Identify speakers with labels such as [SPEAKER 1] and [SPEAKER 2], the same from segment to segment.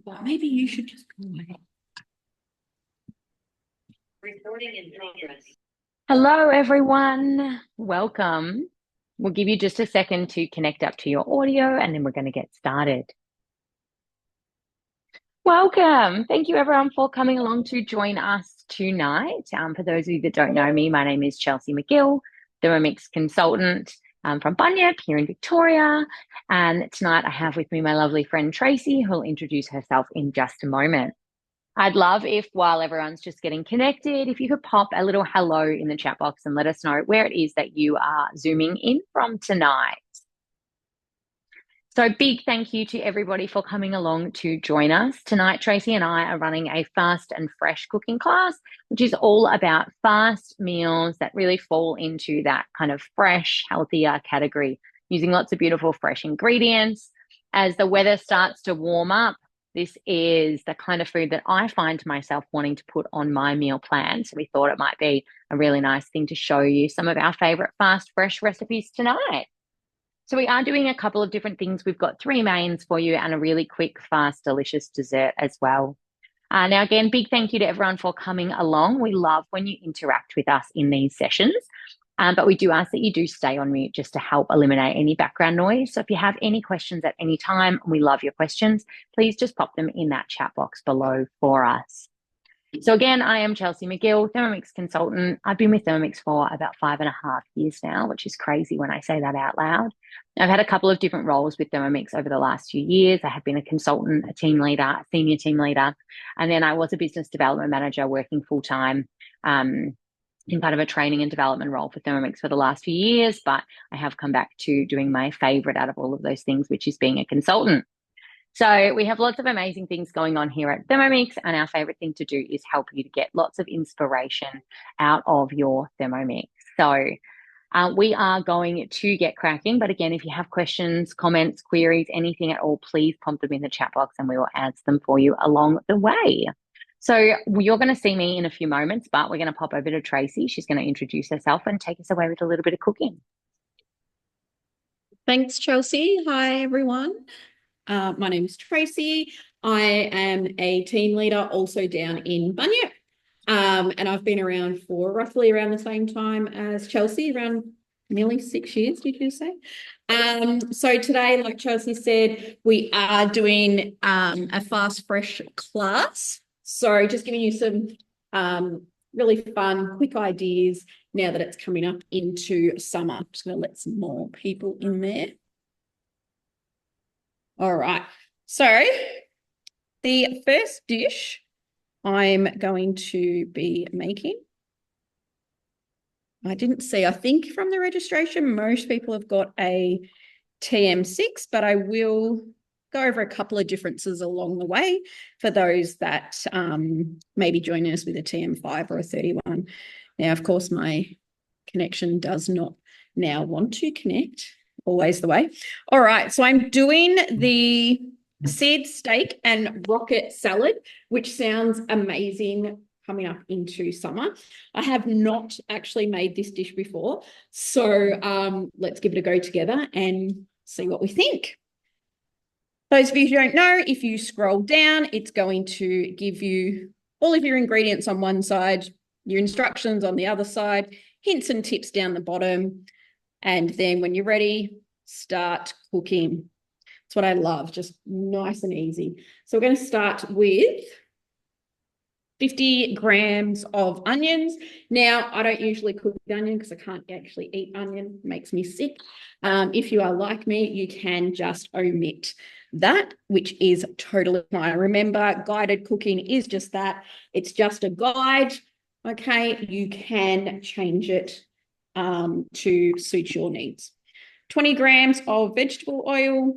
[SPEAKER 1] But maybe you should just go away.
[SPEAKER 2] Recording in progress.
[SPEAKER 1] Hello, everyone. Welcome. We'll give you just a second to connect up to your audio and then we're going to get started. Welcome. Thank you, everyone, for coming along to join us tonight. For those of you that don't know me, my name is Chelsea McGill, Thermomix consultant from Bunyip here in Victoria. And tonight I have with me my lovely friend Tracey, who will introduce herself in just a moment. I'd love if, while everyone's just getting connected, if you could pop a little hello in the chat box and let us know where it is that you are Zooming in from tonight. So big thank you to everybody for coming along to join us. Tonight, Tracey and I are running a fast and fresh cooking class, which is all about fast meals that really fall into that kind of fresh, healthier category, using lots of beautiful, fresh ingredients. As the weather starts to warm up, this is the kind of food that I find myself wanting to put on my meal plan. So we thought it might be a really nice thing to show you some of our favorite fast, fresh recipes tonight. So we are doing a couple of different things. We've got 3 mains for you and a really quick, fast, delicious dessert as well. Now, again, big thank you to everyone for coming along. We love when you interact with us in these sessions, but we do ask that you do stay on mute just to help eliminate any background noise. So if you have any questions at any time, we love your questions, please just pop them in that chat box below for us. So again, I am Chelsea McGill, Thermomix consultant. I've been with Thermomix for about 5.5 years now, which is crazy when I say that out loud. I've had a couple of different roles with Thermomix over the last few years. I have been a consultant, a team leader, a senior team leader, and then I was a business development manager working full-time in kind of a training and development role for Thermomix for the last few years, but I have come back to doing my favorite out of all of those things, which is being a consultant. So we have lots of amazing things going on here at Thermomix, and our favorite thing to do is help you to get lots of inspiration out of your Thermomix. So we are going to get cracking, but again, if you have questions, comments, queries, anything at all, please pop them in the chat box and we will answer them for you along the way. So you're going to see me in a few moments, but we're going to pop over to Tracey. She's going to introduce herself and take us away with a little bit of cooking.
[SPEAKER 3] Thanks, Chelsea. Hi, everyone. My name is Tracey. I am a team leader also down in Bunyip. And I've been around for roughly around the same time as Chelsea, around nearly 6 years, did you say? So today, like Chelsea said, we are doing a fast, fresh class. So just giving you some really fun, quick ideas now that it's coming up into summer. I'm just going to let some more people in there. All right, so the first dish I'm going to be making, I didn't see, I think from the registration, most people have got a TM6, but I will go over a couple of differences along the way for those that may be joining us with a TM5 or a 31. Now, of course, my connection does not now want to connect. Always the way. All right, so I'm doing the seed steak and rocket salad, which sounds amazing coming up into summer. I have not actually made this dish before, so let's give it a go together and see what we think. Those of you who don't know, if you scroll down, it's going to give you all of your ingredients on one side, your instructions on the other side, hints and tips down the bottom. And then when you're ready, start cooking. It's what I love, just nice and easy. So we're going to start with 50 grams of onions. Now, I don't usually cook with onion because I can't actually eat onion. It makes me sick. If you are like me, you can just omit that, which is totally fine. Remember, guided cooking is just that. It's just a guide, okay? You can change it to suit your needs. 20 grams of vegetable oil.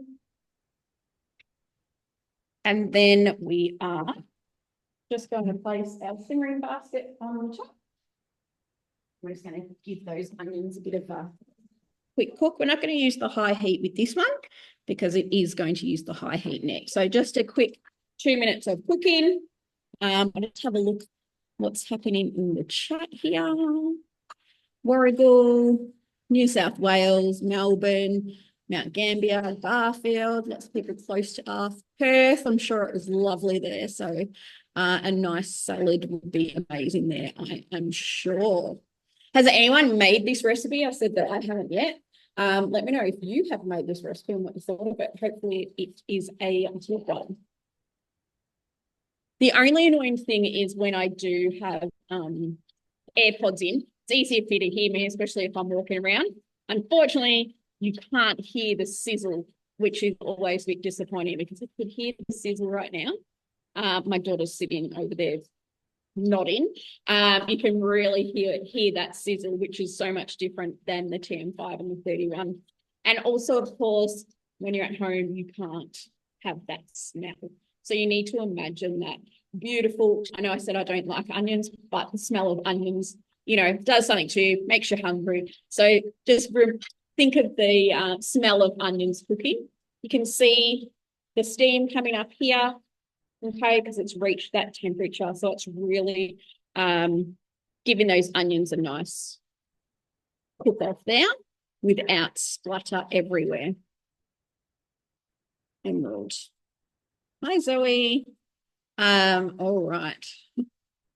[SPEAKER 3] And then we are just going to place our simmering basket on the top. We're just going to give those onions a bit of a quick cook. We're not going to use the high heat with this one because it is going to use the high heat next. So just a quick 2 minutes of cooking. Let's have a look what's happening in the chat here. Warragul, New South Wales, Melbourne, Mount Gambier, Barfield. Let's keep it close to us. Perth, I'm sure it was lovely there. So a nice salad would be amazing there, I am sure. Has anyone made this recipe? I said that I haven't yet. Let me know if you have made this recipe and what you thought of it. Hopefully it is a good one. The only annoying thing is when I do have AirPods in, it's easier for you to hear me, especially if I'm walking around. Unfortunately, you can't hear the sizzle, which is always a bit disappointing because I could hear the sizzle right now. My daughter's sitting over there nodding. You can really hear that sizzle, which is so much different than the TM5 and the 31. And also, of course, when you're at home, you can't have that smell. So you need to imagine that beautiful, I know I said I don't like onions, but the smell of onions, you know, does something to you, makes you hungry. So just think of the smell of onions cooking. You can see the steam coming up here, okay, because it's reached that temperature. So it's really giving those onions a nice cook off there without splatter everywhere. Emerald. Hi, Zoe. All right.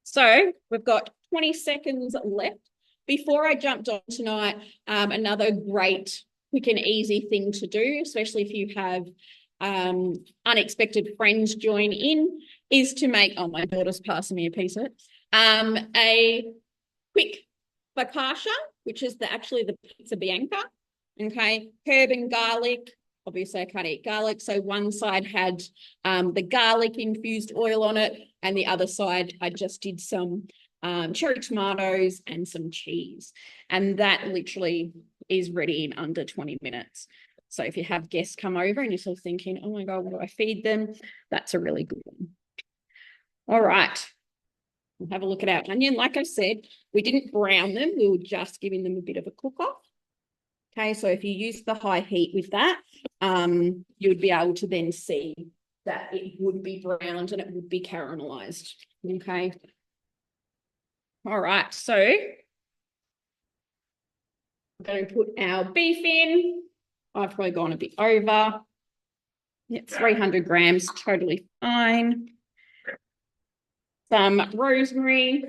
[SPEAKER 3] So we've got 20 seconds left. Before I jumped on tonight, another great quick and easy thing to do, especially if you have unexpected friends join in, is to make, oh, my daughter's passing me a piece of it, a quick focaccia, which is actually the pizza bianca, okay, herb and garlic. Obviously, I can't eat garlic. So one side had the garlic infused oil on it, and the other side, I just did some cherry tomatoes and some cheese. And that literally is ready in under 20 minutes. So if you have guests come over and you're sort of thinking, oh my God, what do I feed them? That's a really good one. All right. We'll have a look at our onion. Like I said, we didn't brown them. We were just giving them a bit of a cook-off. Okay, so if you use the high heat with that, you would be able to then see that it would be browned and it would be caramelized. Okay. All right, so we're going to put our beef in. I've probably gone a bit over. It's 300 grams, totally fine. Some rosemary.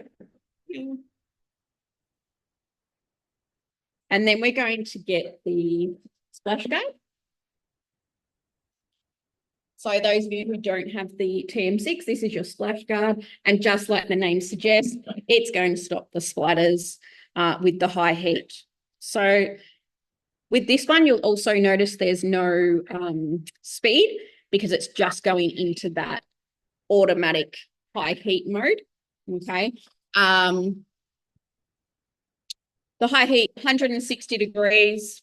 [SPEAKER 3] And then we're going to get the splash guard. So those of you who don't have the TM6, this is your splash guard. And just like the name suggests, it's going to stop the splatters with the high heat. So with this one, you'll also notice there's no speed because it's just going into that automatic high heat mode, okay? The high heat, 160 degrees,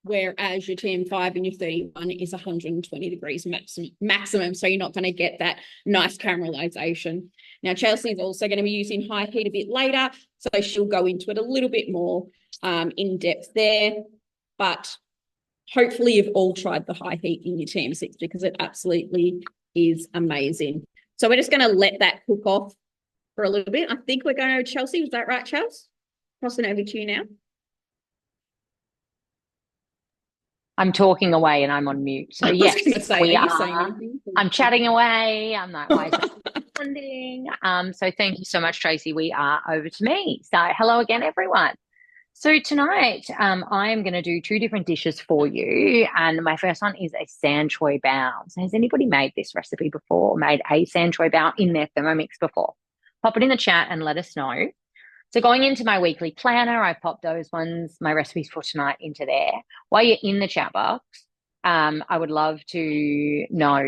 [SPEAKER 3] whereas your TM5 and your 31 is 120 degrees maximum. So you're not going to get that nice caramelization. Now, Chelsea is also going to be using high heat a bit later, so she'll go into it a little bit more in depth there. But hopefully you've all tried the high heat in your TM6 because it absolutely is amazing. So we're just going to let that cook off for a little bit. I think we're going to Chelsea. Was that right, Chelsea? Crossing over to you now.
[SPEAKER 1] I'm talking away and I'm on mute. So yes, we are. I'm chatting away. I'm like, why is that responding? So thank you so much, Tracey. We are over to me. So hello again, everyone. So tonight, I am going to do two different dishes for you. And my first one is a sand choy bao. So has anybody made this recipe before or made a sand choy bao in their Thermomix before? Pop it in the chat and let us know. So going into my weekly planner, I popped those ones, my recipes for tonight, into there. While you're in the chat box, I would love to know,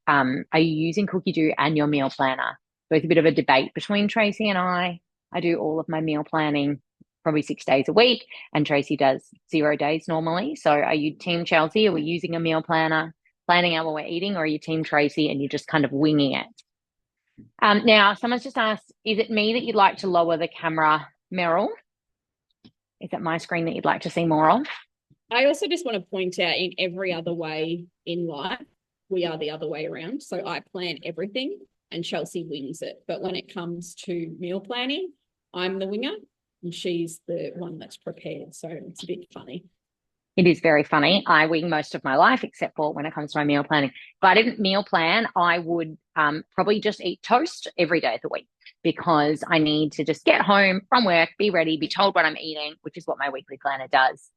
[SPEAKER 1] are you using Cookie Do and your meal planner? So it's a bit of a debate between Tracey and I. I do all of my meal planning probably 6 days a week, and Tracey does 0 days normally. So are you team Chelsea? Are we using a meal planner, planning out what we're eating, or are you team Tracey and you're just kind of winging it? Now, someone's just asked, is it me that you'd like to lower the camera, Meryl? Is it my screen that you'd like to see more of?
[SPEAKER 3] I also just want to point out in every other way in life, we are the other way around. So I plan everything and Chelsea wings it. But when it comes to meal planning, I'm the winger and she's the one that's prepared. So it's a bit funny.
[SPEAKER 1] It is very funny. I wing most of my life, except for when it comes to my meal planning. If I didn't meal plan, I would probably just eat toast every day of the week because I need to just get home from work, be ready, be told what I'm eating, which is what my weekly planner does.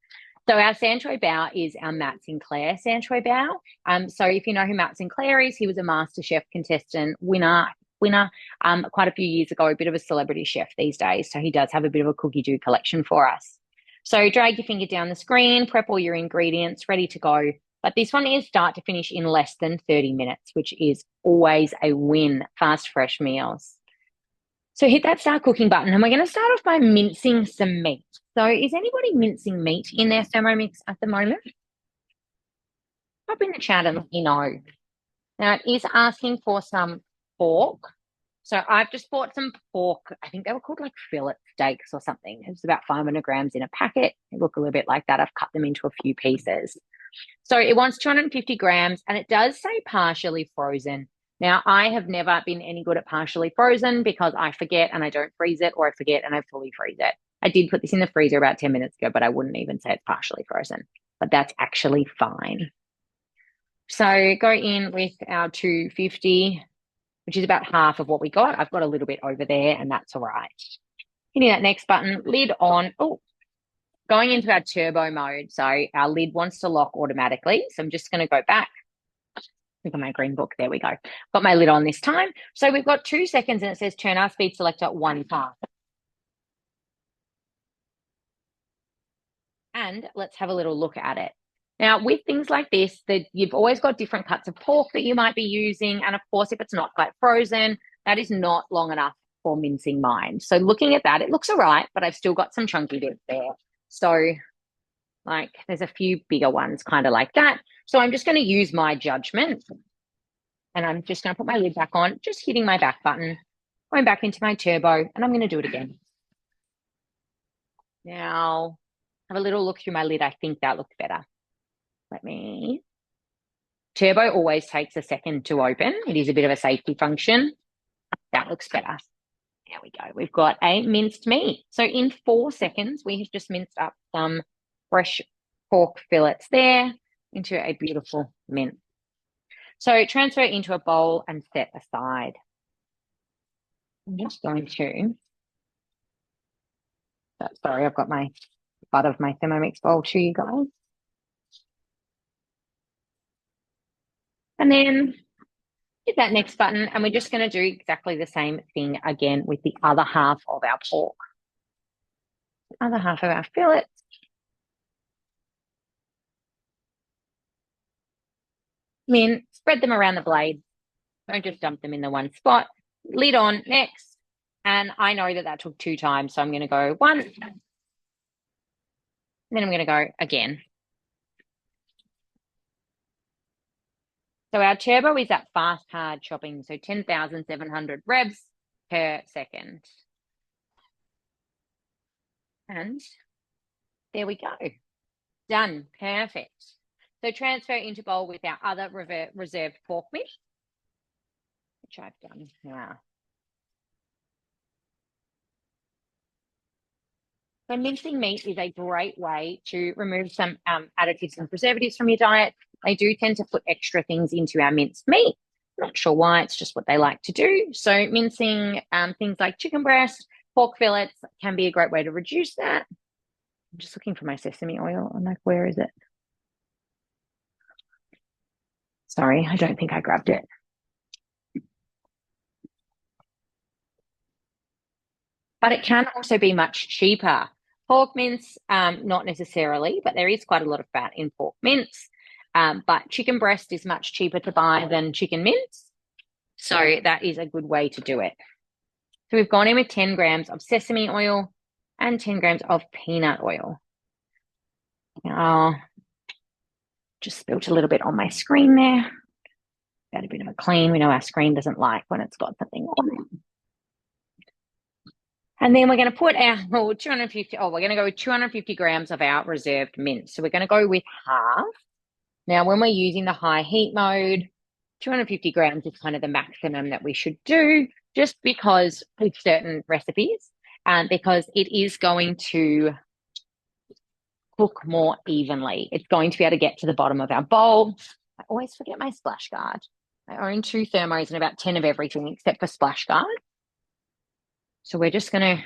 [SPEAKER 1] So our Sanchoy Bao is our Matt Sinclair Sanchoy Bao. So if you know who Matt Sinclair is, he was a MasterChef contestant, winner quite a few years ago, a bit of a celebrity chef these days. So he does have a bit of a cookie do collection for us. So drag your finger down the screen, prep all your ingredients, ready to go. But this one is start to finish in less than 30 minutes, which is always a win, fast, fresh meals. So hit that start cooking button, and we're going to start off by mincing some meat. So is anybody mincing meat in their Thermomix at the moment? Pop in the chat and let me know. Now it is asking for some pork. So I've just bought some pork. I think they were called like fillet steaks or something. It's about 500 grams in a packet. They look a little bit like that. I've cut them into a few pieces. So it wants 250 grams and it does say partially frozen. Now, I have never been any good at partially frozen because I forget and I don't freeze it, or I forget and I fully freeze it. I did put this in the freezer about 10 minutes ago, but I wouldn't even say it's partially frozen. But that's actually fine. So go in with our 250, which is about half of what we got. I've got a little bit over there, and that's all right. Hitting that next button, lid on. Oh, going into our turbo mode. So our lid wants to lock automatically. So I'm just going to go back. Look at my green book. There we go. Got my lid on this time. So we've got 2 seconds, and it says turn our speed selector 1 time. And let's have a little look at it. Now, with things like this, that you've always got different cuts of pork that you might be using. And of course, if it's not quite frozen, that is not long enough for mincing mine. So looking at that, it looks all right, but I've still got some chunky bits there. So like there's a few bigger ones kind of like that. So I'm just going to use my judgment. And I'm just going to put my lid back on, just hitting my back button, going back into my turbo, and I'm going to do it again. Now, have a little look through my lid. I think that looked better. Turbo always takes a second to open. It is a bit of a safety function. That looks better. There we go. We've got a minced meat. So in 4 seconds, we have just minced up some fresh pork fillets there into a beautiful mince. So transfer into a bowl and set aside. I'm just going to, sorry, I've got my butt of my Thermomix bowl to you guys. And then hit that next button, and we're just going to do exactly the same thing again with the other half of our pork. The other half of our fillets. Then spread them around the blade. Don't just dump them in the one spot. Lid on next. And I know that that took 2 times, so I'm going to go 1. And then I'm going to go again. So our turbo is at fast hard chopping, so 10,700 revs per second. And there we go. Done. Perfect. So transfer into bowl with our other reserved pork meat, which I've done now. So mincing meat is a great way to remove some additives and preservatives from your diet. They do tend to put extra things into our minced meat. Not sure why, it's just what they like to do. So mincing things like chicken breast, pork fillets can be a great way to reduce that. I'm just looking for my sesame oil. I'm like, where is it? Sorry, I don't think I grabbed it. But it can also be much cheaper. Pork mince, not necessarily, but there is quite a lot of fat in pork mince. But chicken breast is much cheaper to buy than chicken mince. So that is a good way to do it. So we've gone in with 10 grams of sesame oil and 10 grams of peanut oil. Now, just spilt a little bit on my screen there. Got a bit of a clean. We know our screen doesn't like when it's got something on it. And then we're going to put our 250, we're going to go with 250 grams of our reserved mince. So we're going to go with half. Now, when we're using the high heat mode, 250 grams is kind of the maximum that we should do, just because with certain recipes, because it is going to cook more evenly. It's going to be able to get to the bottom of our bowl. I always forget my splash guard. I own 2 thermos and about 10 of everything except for splash guard. So we're just going to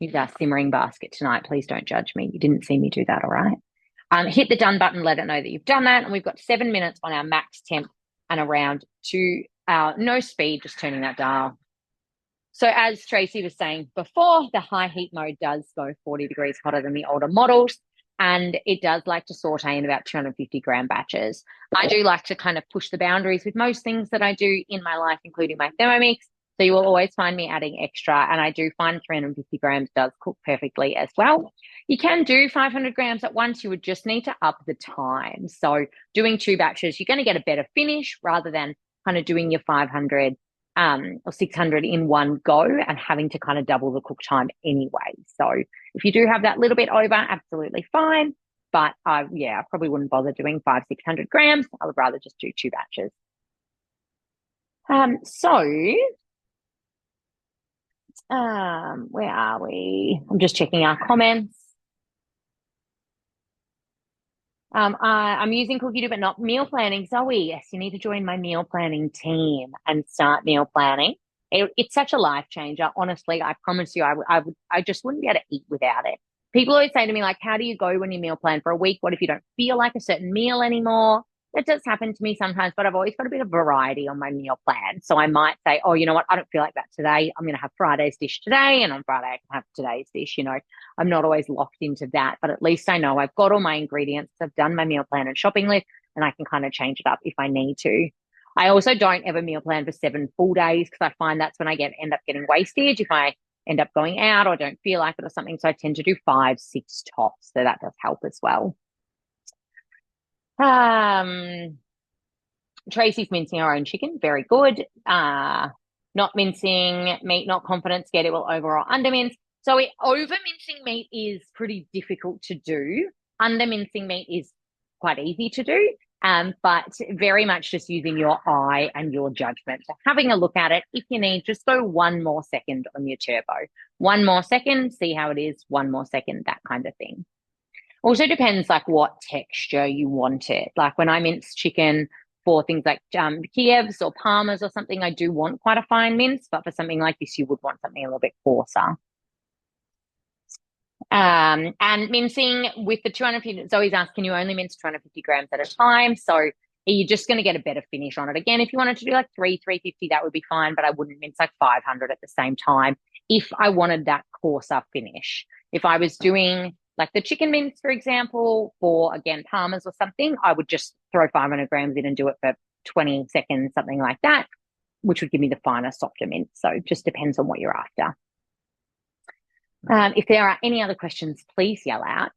[SPEAKER 1] use our simmering basket tonight. Please don't judge me. You didn't see me do that, all right? Hit the done button, let it know that you've done that. And we've got 7 minutes on our max temp and around to our no speed, just turning that dial. So as Tracey was saying before, the high heat mode does go 40 degrees hotter than the older models, and it does like to saute in about 250 gram batches. I do like to kind of push the boundaries with most things that I do in my life, including my Thermomix. So you will always find me adding extra, and I do find 350 grams does cook perfectly as well. You can do 500 grams at once. You would just need to up the time. So doing 2 batches, you're going to get a better finish rather than kind of doing your 500 or 600 in one go and having to kind of double the cook time anyway. So if you do have that little bit over, absolutely fine. But I probably wouldn't bother doing 500-600 grams. I would rather just do 2 batches. Where are we? I'm just checking our comments. I'm using Cookie but not meal planning. Zoe, yes, you need to join my meal planning team and start meal planning. It's such a life changer. Honestly, I promise you, I just wouldn't be able to eat without it. People always say to me, like, how do you go when you meal plan for a week? What if you don't feel like a certain meal anymore? That does happen to me sometimes, but I've always got a bit of variety on my meal plan. So I might say, oh, you know what? I don't feel like that today. I'm going to have Friday's dish today, and on Friday I can have today's dish. You know, I'm not always locked into that, but at least I know I've got all my ingredients. I've done my meal plan and shopping list, and I can kind of change it up if I need to. I also don't ever meal plan for 7 full days because I find that's when I end up getting wastage if I end up going out or don't feel like it or something. So I tend to do 5, 6 tops. So that does help as well. Tracey's mincing her own chicken. Very good. Not mincing meat, not confident, scared it will over or under mince. So over mincing meat is pretty difficult to do. Under mincing meat is quite easy to do. But very much just using your eye and your judgment. So having a look at it, if you need, just go 1 more second on your turbo. 1 more second, see how it is, 1 more second, that kind of thing. Also depends like what texture you want it. Like when I mince chicken for things like Kievs or Parmas or something, I do want quite a fine mince, but for something like this, you would want something a little bit coarser. And mincing with the 250, Zoe's asked, can you only mince 250 grams at a time? So you're just going to get a better finish on it. Again, if you wanted to do like 350, that would be fine, but I wouldn't mince like 500 at the same time if I wanted that coarser finish. If I was doing like the chicken mince, for example, for, again, Parmas or something, I would just throw 500 grams in and do it for 20 seconds, something like that, which would give me the finer, softer mince. So it just depends on what you're after. If there are any other questions, please yell out.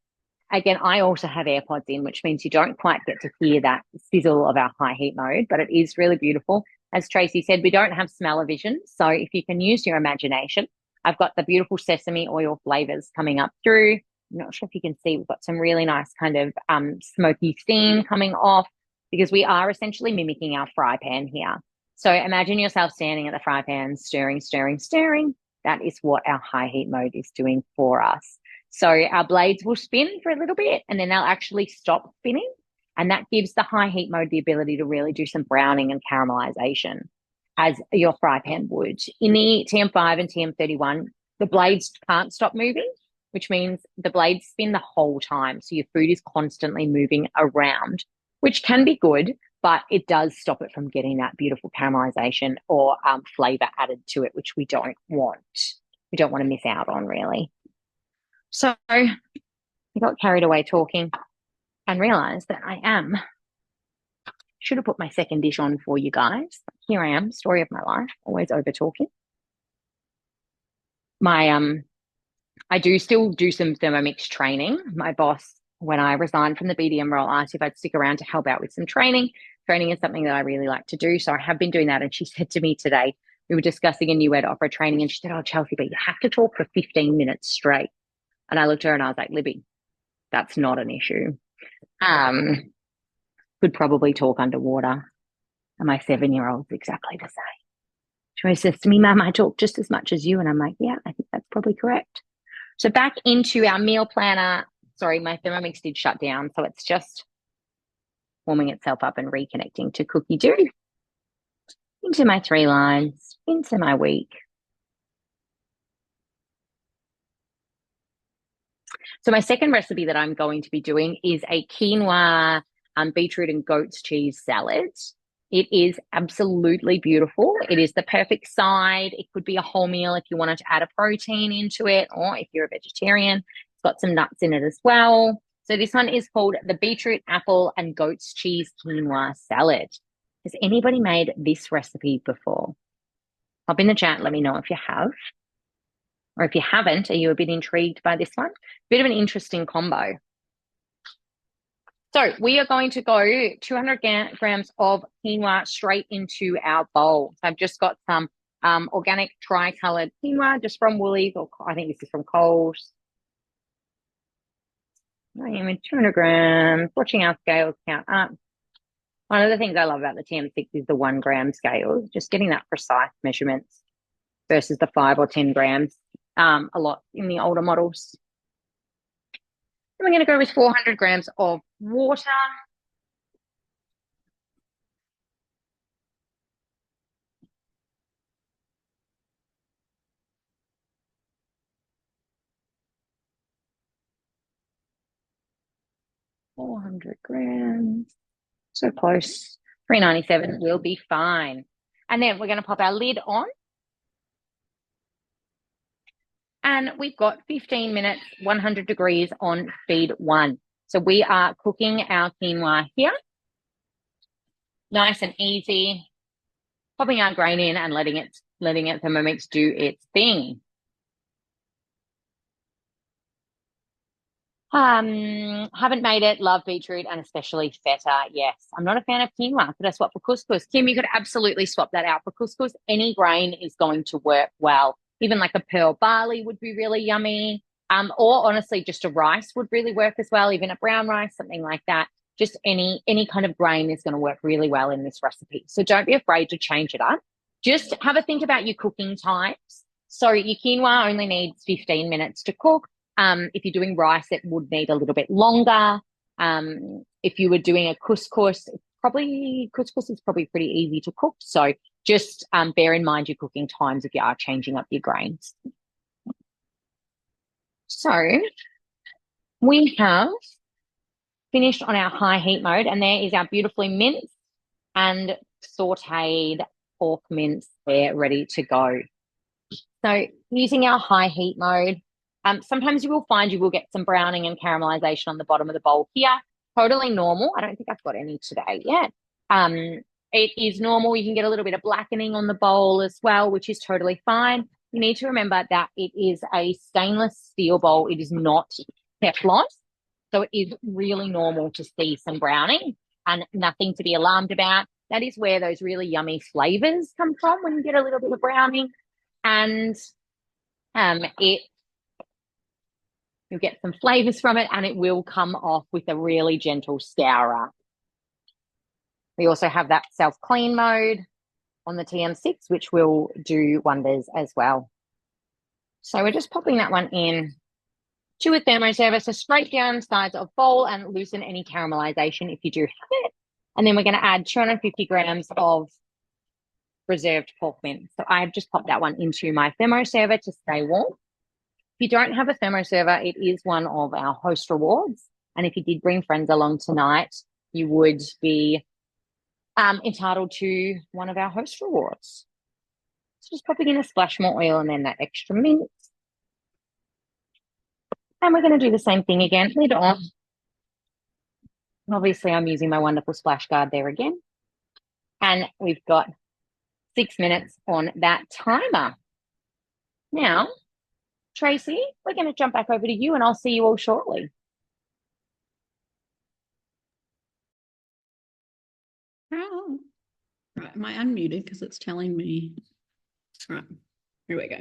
[SPEAKER 1] Again, I also have AirPods in, which means you don't quite get to hear that sizzle of our high heat mode, but it is really beautiful. As Tracey said, we don't have smell-o-vision, so if you can use your imagination, I've got the beautiful sesame oil flavors coming up through. I'm not sure if you can see, we've got some really nice kind of smoky steam coming off because we are essentially mimicking our fry pan here. So imagine yourself standing at the fry pan, stirring, stirring, stirring. That is what our high heat mode is doing for us. So our blades will spin for a little bit and then they'll actually stop spinning. And that gives the high heat mode the ability to really do some browning and caramelization as your fry pan would. In the TM5 and TM31, the blades can't stop moving, which means the blades spin the whole time. So your food is constantly moving around, which can be good, but it does stop it from getting that beautiful caramelization or flavor added to it, which we don't want. We don't want to miss out on, really. So I got carried away talking and realized that should have put my second dish on for you guys. Here I am, story of my life, always over talking. I do still do some Thermomix training. My boss, when I resigned from the BDM role, asked if I'd stick around to help out with some training. Training is something that I really like to do. So I have been doing that. And she said to me today, we were discussing a new way to offer training. And she said, oh, Chelsea, but you have to talk for 15 minutes straight. And I looked at her and I was like, Libby, that's not an issue. Could probably talk underwater. And my 7-year-old's exactly the same. She always says to me, Mum, I talk just as much as you. And I'm like, yeah, I think that's probably correct. So back into our meal planner. sorry, my Thermomix did shut down, so it's just warming itself up and reconnecting to cookie dough. Into my 3 lines, into my week. So my second recipe that I'm going to be doing is a quinoa, beetroot and goat's cheese salad. It is absolutely beautiful. It is the perfect side. It could be a whole meal if you wanted to add a protein into it, or if you're a vegetarian, it's got some nuts in it as well. So this one is called the beetroot, apple, and goat's cheese quinoa salad. Has anybody made this recipe before? Pop in the chat, let me know if you have. Or if you haven't, are you a bit intrigued by this one? Bit of an interesting combo. So we are going to go 200 grams of quinoa straight into our bowl. So I've just got some organic tri-coloured quinoa just from Woolies, or I think this is from Coles. I am in 200 grams, watching our scales count up. One of the things I love about the TM6 is the 1 gram scale, just getting that precise measurements versus the 5 or 10 grams a lot in the older models. And we're going to go with 400 grams of water. $400, so close. $3.97 will be fine. And then we're going to pop our lid on. And we've got 15 minutes, 100 degrees on speed 1. So we are cooking our quinoa here. Nice and easy. Popping our grain in and letting it Thermomix do its thing. Haven't made it. Love beetroot and especially feta. Yes, I'm not a fan of quinoa. Could I swap for couscous? Kim, you could absolutely swap that out for couscous. Any grain is going to work well. Even like a pearl barley would be really yummy. Or honestly, just a rice would really work as well. Even a brown rice, something like that. Just any kind of grain is going to work really well in this recipe. So don't be afraid to change it up. Just have a think about your cooking times. So your quinoa only needs 15 minutes to cook. If you're doing rice, it would need a little bit longer. If you were doing a couscous, couscous is probably pretty easy to cook. So just bear in mind your cooking times if you are changing up your grains. So we have finished on our high heat mode, and there is our beautifully minced and sauteed pork mince there ready to go. So using our high heat mode, sometimes you will find you will get some browning and caramelization on the bottom of the bowl here. Totally normal. I don't think I've got any today yet. It is normal. You can get a little bit of blackening on the bowl as well, which is totally fine. You need to remember that it is a stainless steel bowl. It is not Teflon. So it is really normal to see some browning and nothing to be alarmed about. That is where those really yummy flavors come from when you get a little bit of browning. And you'll get some flavors from it, and it will come off with a really gentle scourer. We also have that self-clean mode on the TM6, which will do wonders as well. So we're just popping that one in to a thermoserver, so straight down sides of bowl and loosen any caramelization if you do have it. And then we're going to add 250 grams of reserved pork mince. So I've just popped that one into my thermoserver to stay warm. If you don't have a thermoserver, it is one of our host rewards. And if you did bring friends along tonight, you would be entitled to one of our host rewards. So just popping in a splash more oil and then that extra mince. And we're going to do the same thing again, lid on. Obviously, I'm using my wonderful splash guard there again. And we've got 6 minutes on that timer. Now, Tracey, we're going to jump back over to you and I'll see you all shortly.
[SPEAKER 3] Oh, right. Am I unmuted because it's telling me? All right, here we go.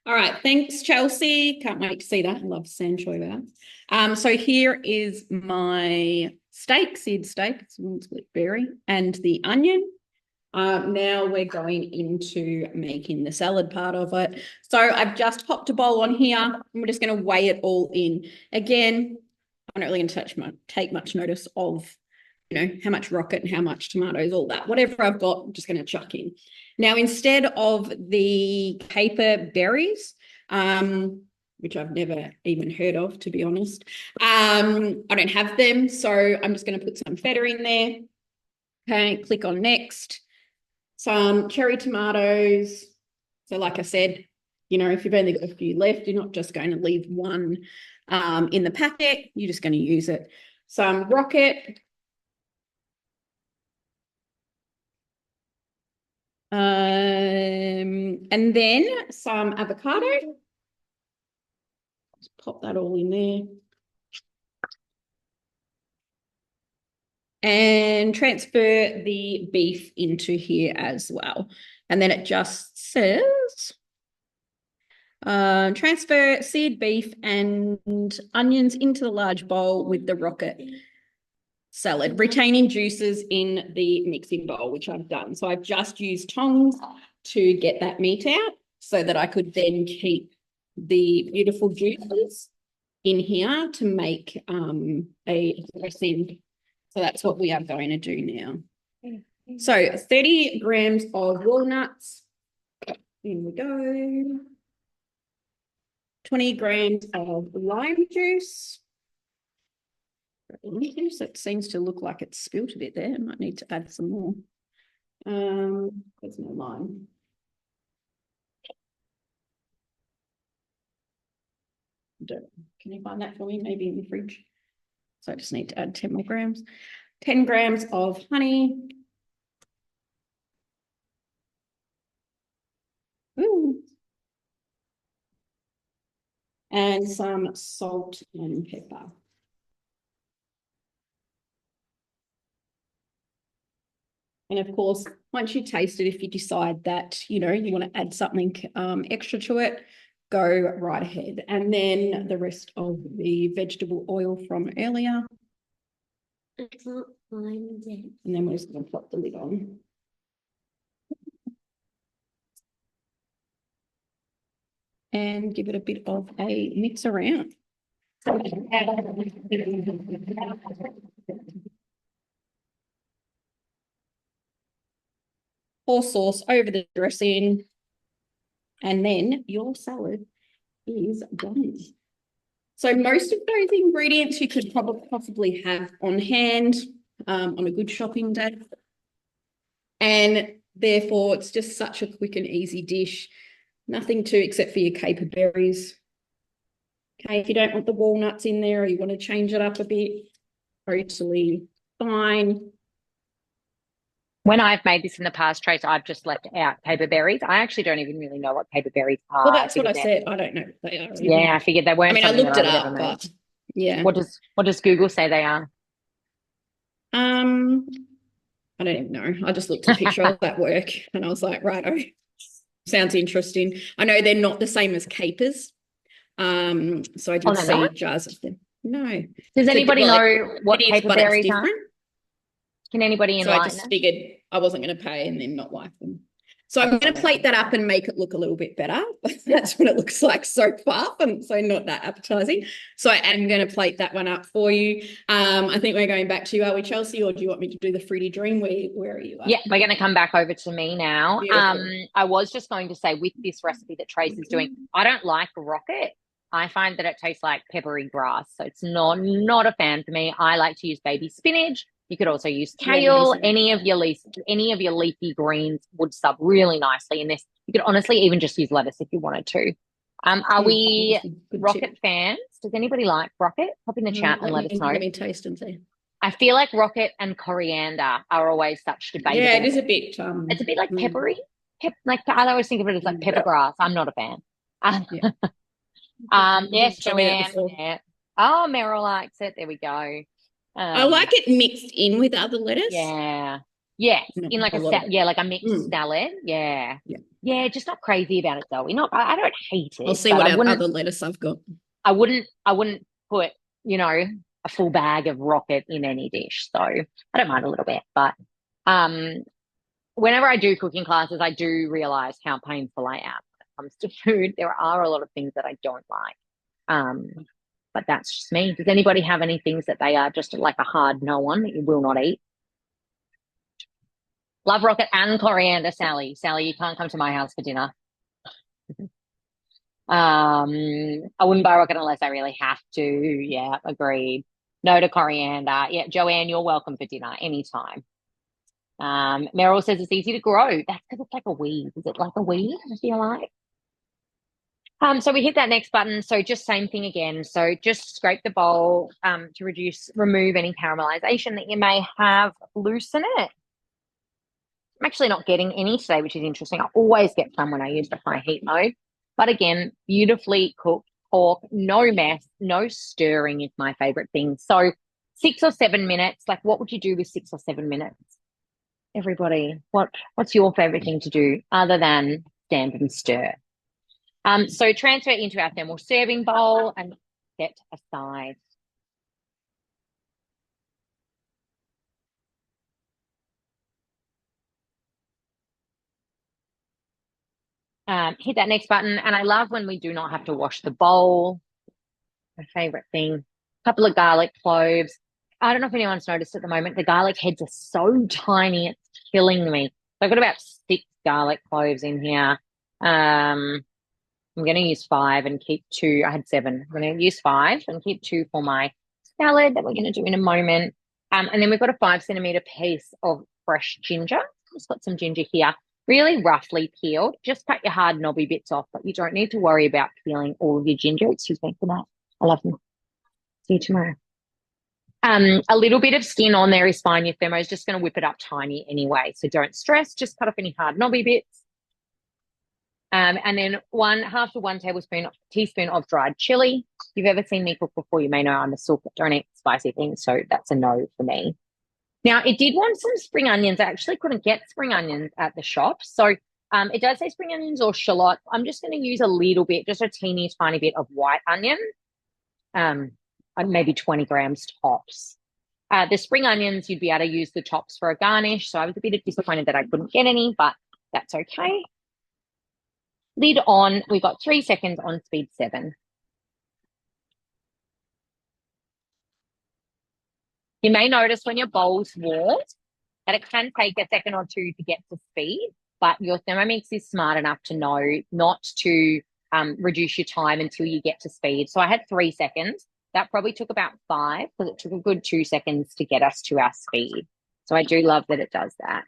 [SPEAKER 3] All right, thanks, Chelsea. Can't wait to see that. I love sanshoy that. So here is my steak, seared steak, it's one split berry, and the onion. Now we're going into making the salad part of it. So I've just popped a bowl on here and we're just going to weigh it all in. Again, I'm not really going to take much notice of, how much rocket and how much tomatoes, all that. Whatever I've got, I'm just going to chuck in. Now, instead of the caper berries, which I've never even heard of, to be honest, I don't have them. So I'm just going to put some feta in there. Okay, click on next. Some cherry tomatoes. So like I said, if you've only got a few left, you're not just going to leave one in the packet. You're just going to use it. Some rocket. And then some avocado. Just pop that all in there. And transfer the beef into here as well. And then it just says, transfer seared beef and onions into the large bowl with the rocket salad, retaining juices in the mixing bowl, which I've done. So I've just used tongs to get that meat out so that I could then keep the beautiful juices in here to make a dressing. So that's what we are going to do now. So 30 grams of walnuts. In we go. 20 grams of lime juice. It seems to look like it's spilt a bit there. I might need to add some more. There's no lime. Can you find that for me? Maybe in the fridge. So I just need to add 10 more grams. 10 grams of honey. Ooh. And some salt and pepper. And of course, once you taste it, if you decide that, you want to add something extra to it, go right ahead. And then the rest of the vegetable oil from earlier.
[SPEAKER 2] I can't find it.
[SPEAKER 3] And then we're just going to pop the lid on. And give it a bit of a mix around. Pour sauce over the dressing, and then your salad is done. So most of those ingredients you could possibly have on hand on a good shopping day. And therefore, it's just such a quick and easy dish. Nothing to except for your caper berries. Okay, if you don't want the walnuts in there or you want to change it up a bit, totally fine.
[SPEAKER 1] When I've made this in the past, Trace, I've just left out paper berries. I actually don't even really know what paper berries are.
[SPEAKER 3] Well, that's what I said. I don't know what they are. Either.
[SPEAKER 1] Yeah, I figured they weren't.
[SPEAKER 3] I mean, I looked it up, but yeah.
[SPEAKER 1] What does Google say they are?
[SPEAKER 3] I don't even know. I just looked at a picture of that work and I was like, righto, sounds interesting. I know they're not the same as capers. So I did see jars of them. No.
[SPEAKER 1] Does anybody know what paper berries are? Can anybody enlighten us?
[SPEAKER 3] So I just figured I wasn't going to pay and then not like them. So I'm going to plate that up and make it look a little bit better. That's what it looks like so far, and so not that appetizing. So I am going to plate that one up for you. I think we're going back to you, are we, Chelsea, or do you want me to do the fruity dream? Where are you at?
[SPEAKER 1] Yeah, we're going to come back over to me now. I was just going to say, with this recipe that Trace is doing, I don't like rocket. I find that it tastes like peppery grass, so it's not a fan for me. I like to use baby spinach. You could also use kale. Any of your leafy greens would sub really nicely in this. You could honestly even just use lettuce if you wanted to. Are we rocket fans? Does anybody like rocket? Pop in the chat and let us know.
[SPEAKER 3] Let me taste and see.
[SPEAKER 1] I feel like rocket and coriander are always such debatable.
[SPEAKER 3] Yeah, it is a bit.
[SPEAKER 1] It's a bit like peppery. I always think of it as like pepper grass. I'm not a fan. Yes, Joanne. Yeah. Oh, Meryl likes it. There we go.
[SPEAKER 3] I like it mixed in with other lettuce.
[SPEAKER 1] Yeah. Yeah. In like like a mixed salad. Yeah. Yeah. Just not crazy about it though. I don't hate it.
[SPEAKER 3] I'll see what other lettuce I've got.
[SPEAKER 1] I wouldn't put, a full bag of rocket in any dish. So I don't mind a little bit. But whenever I do cooking classes, I do realize how painful I am when it comes to food. There are a lot of things that I don't like. but that's just me. Does anybody have any things that they are just like a hard no on that you will not eat? Love rocket and coriander, Sally. Sally, you can't come to my house for dinner. I wouldn't buy rocket unless I really have to. Yeah, agreed. No to coriander. Yeah, Joanne, you're welcome for dinner anytime. Meryl says it's easy to grow. That's because it's like a weed. Is it like a weed? I feel like. So we hit that next button. So just same thing again. So just scrape the bowl to remove any caramelization that you may have, loosen it. I'm actually not getting any today, which is interesting. I always get some when I use the high heat mode. But again, beautifully cooked pork, no mess, no stirring is my favorite thing. So 6 or 7 minutes, like what would you do with 6 or 7 minutes? Everybody, what's your favorite thing to do other than stand and stir? So transfer into our thermal serving bowl and set aside. Hit that next button. And I love when we do not have to wash the bowl. My favorite thing. A couple of garlic cloves. I don't know if anyone's noticed at the moment, the garlic heads are so tiny, it's killing me. So I've got about 6 garlic cloves in here. I'm going to use 5 and keep 2. I had 7. I'm going to use 5 and keep 2 for my salad that we're going to do in a moment. And then we've got a 5-centimeter piece of fresh ginger. Just got some ginger here, really roughly peeled. Just cut your hard knobby bits off, but you don't need to worry about peeling all of your ginger. Excuse me for that. I love them. See you tomorrow. A little bit of skin on there is fine. Your thermo is just going to whip it up tiny anyway. So don't stress. Just cut off any hard knobby bits. And then half to 1 teaspoon of dried chili. If you've ever seen me cook before, you may know I'm a sook that don't eat spicy things. So that's a no for me. Now, it did want some spring onions. I actually couldn't get spring onions at the shop. So it does say spring onions or shallots. I'm just going to use a little bit, just a teeny tiny bit of white onion. Maybe 20 grams tops. The spring onions, you'd be able to use the tops for a garnish. So I was a bit disappointed that I couldn't get any, but that's okay. Lid on. We've got 3 seconds on speed 7. You may notice when your bowl's warm that it can take a second or 2 to get to speed, but your Thermomix is smart enough to know not to reduce your time until you get to speed. So I had 3 seconds. That probably took about 5 because it took a good 2 seconds to get us to our speed. So I do love that it does that.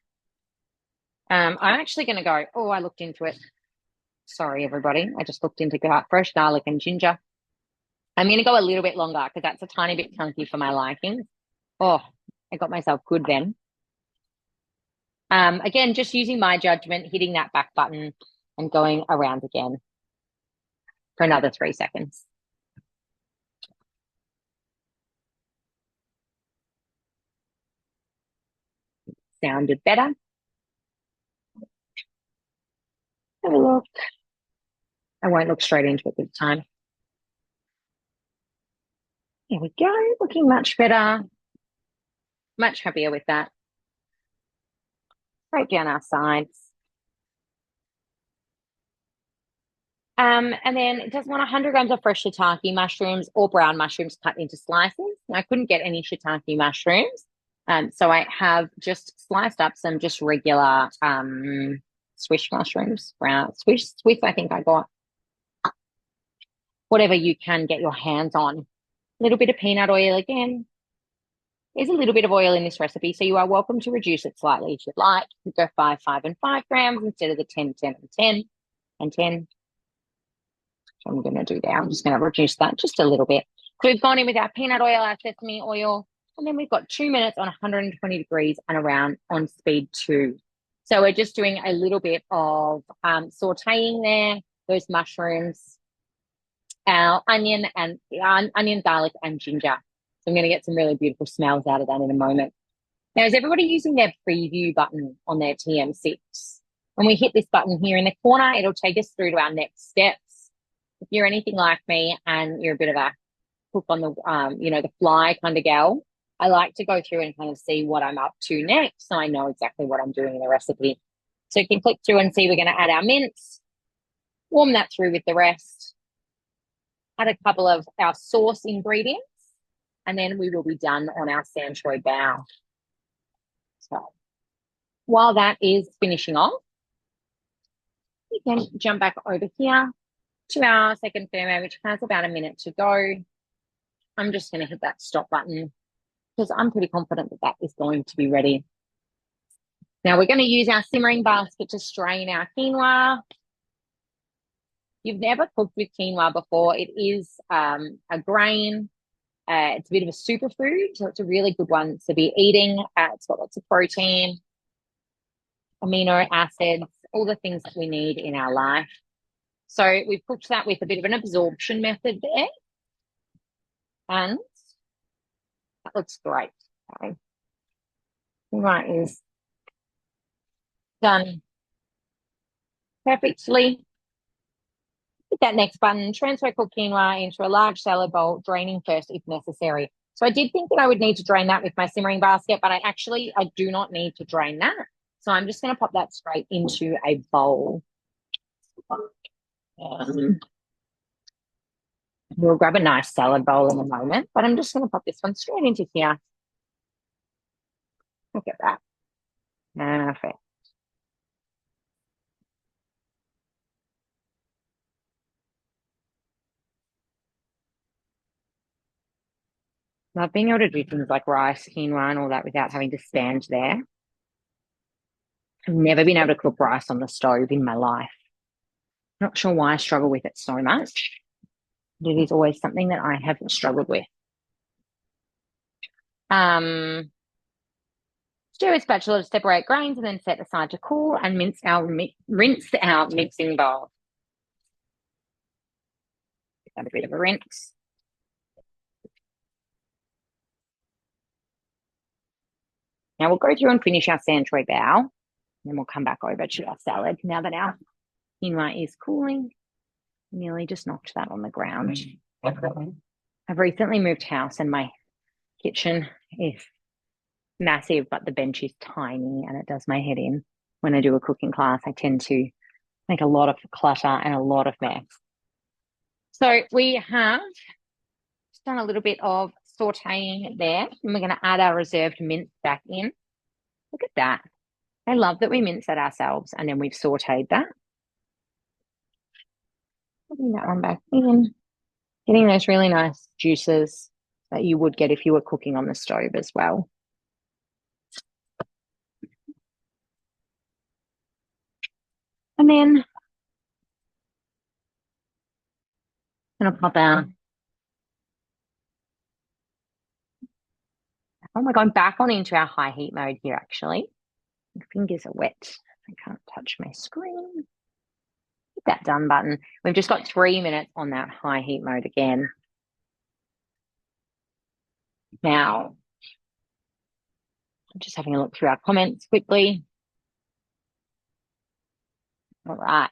[SPEAKER 1] I'm actually going to go, I looked into it. Sorry, everybody. I just looked into fresh garlic and ginger. I'm going to go a little bit longer because that's a tiny bit chunky for my liking. Oh, I got myself good then. Again, just using my judgment, hitting that back button and going around again for another 3 seconds. Sounded better. Have a look. I won't look straight into it this time. Here we go. Looking much better. Much happier with that. Break down our sides. And then it does want 100 grams of fresh shiitake mushrooms or brown mushrooms cut into slices. I couldn't get any shiitake mushrooms. So I have just sliced up some just regular swish mushrooms, brown swiss, I think I got. Whatever you can get your hands on. A little bit of peanut oil again. There's a little bit of oil in this recipe, so you are welcome to reduce it slightly if you'd like. You go 5, 5, and 5 grams instead of the 10, 10, and 10, and 10. So I'm going to do that. I'm just going to reduce that just a little bit. So we've gone in with our peanut oil, our sesame oil, and then we've got 2 minutes on 120 degrees and around on speed 2. So we're just doing a little bit of sauteing there, those mushrooms, our onion, garlic, and ginger. So I'm going to get some really beautiful smells out of that in a moment. Now, is everybody using their preview button on their TM6? When we hit this button here in the corner, it'll take us through to our next steps. If you're anything like me and you're a bit of a cook on the, the fly kind of gal, I like to go through and kind of see what I'm up to next so I know exactly what I'm doing in the recipe. So you can click through and see we're going to add our mince, warm that through with the rest. add a couple of our sauce ingredients, and then we will be done on our Sanchoy bao. So while that is finishing off, you can jump back over here to our second thermo, which has about a minute to go. I'm just going to hit that stop button because I'm pretty confident that that is going to be ready. Now we're going to use our simmering basket to strain our quinoa. You've never cooked with quinoa before. It is a grain. It's a bit of a superfood, so it's a really good one to be eating. It's got lots of protein, amino acids, all the things that we need in our life. So we've cooked that with a bit of an absorption method there. And that looks great. Okay. Right, is done perfectly. Hit that next button, transfer cooked quinoa into a large salad bowl, draining first if necessary. So I did think that I would need to drain that with my simmering basket, but I do not need to drain that. So I'm just going to pop that straight into a bowl. We'll grab a nice salad bowl in a moment, but I'm just going to pop this one straight into here. Look at that. Perfect. Love being able to do things like rice, quinoa, and all that without having to stand there. I've never been able to cook rice on the stove in my life. Not sure why I struggle with it so much. It is always something that I have struggled with. Stir with spatula to separate grains and then set aside to cool and rinse our mixing bowl. Give that a bit of a rinse. Now we'll go through and finish our Sanchoy bao, and then we'll come back over to our salad now that our quinoa is cooling. Nearly just knocked that on the ground. I've recently moved house and my kitchen is massive, but the bench is tiny and it does my head in. When I do a cooking class, I tend to make a lot of clutter and a lot of mess. So we have just done a little bit of sauteing there, and we're going to add our reserved mince back in. Look at that. I love that we mince that ourselves and then we've sauteed that. Putting that one back in, getting those really nice juices that you would get if you were cooking on the stove as well. And then I'm going to pop out. Oh my God, back on into our high heat mode here actually. My fingers are wet. I can't touch my screen. Hit that done button. We've just got 3 minutes on that high heat mode again. Now, I'm just having a look through our comments quickly. All right.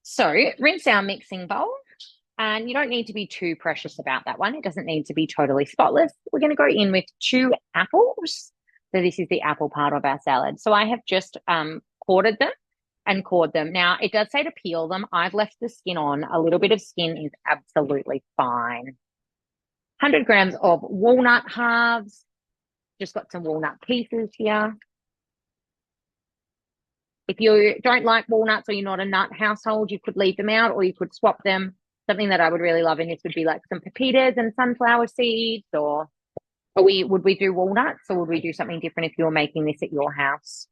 [SPEAKER 1] So rinse our mixing bowl. And you don't need to be too precious about that one. It doesn't need to be totally spotless. We're going to go in with 2 apples. So this is the apple part of our salad. So I have just quartered them and cored them. Now, it does say to peel them. I've left the skin on. A little bit of skin is absolutely fine. 100 grams of walnut halves. Just got some walnut pieces here. If you don't like walnuts or you're not a nut household, you could leave them out or you could swap them. Something that I would really love in this would be like some pepitas and sunflower seeds, or would we do walnuts, or would we do something different if you're making this at your house?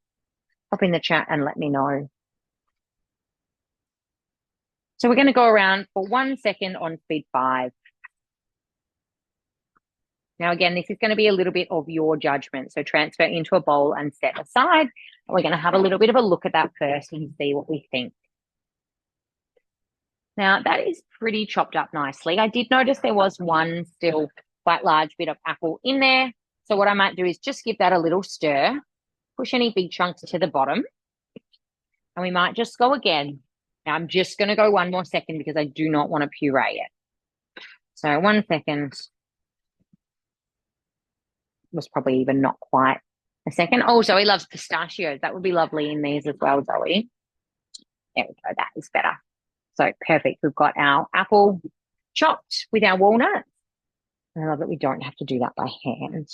[SPEAKER 1] Pop in the chat and let me know. So we're going to go around for 1 second on speed 5. Now, again, this is going to be a little bit of your judgment. So transfer into a bowl and set aside. And we're going to have a little bit of a look at that first and see what we think. Now, that is pretty chopped up nicely. I did notice there was one still quite large bit of apple in there. So what I might do is just give that a little stir, push any big chunks to the bottom, and we might just go again. Now, I'm just going to go 1 more second because I do not want to puree it. So 1 second was probably even not quite a second. Oh, Zoe loves pistachios. That would be lovely in these as well, Zoe. There we go. That is better. So perfect. We've got our apple chopped with our walnuts. I love that we don't have to do that by hand.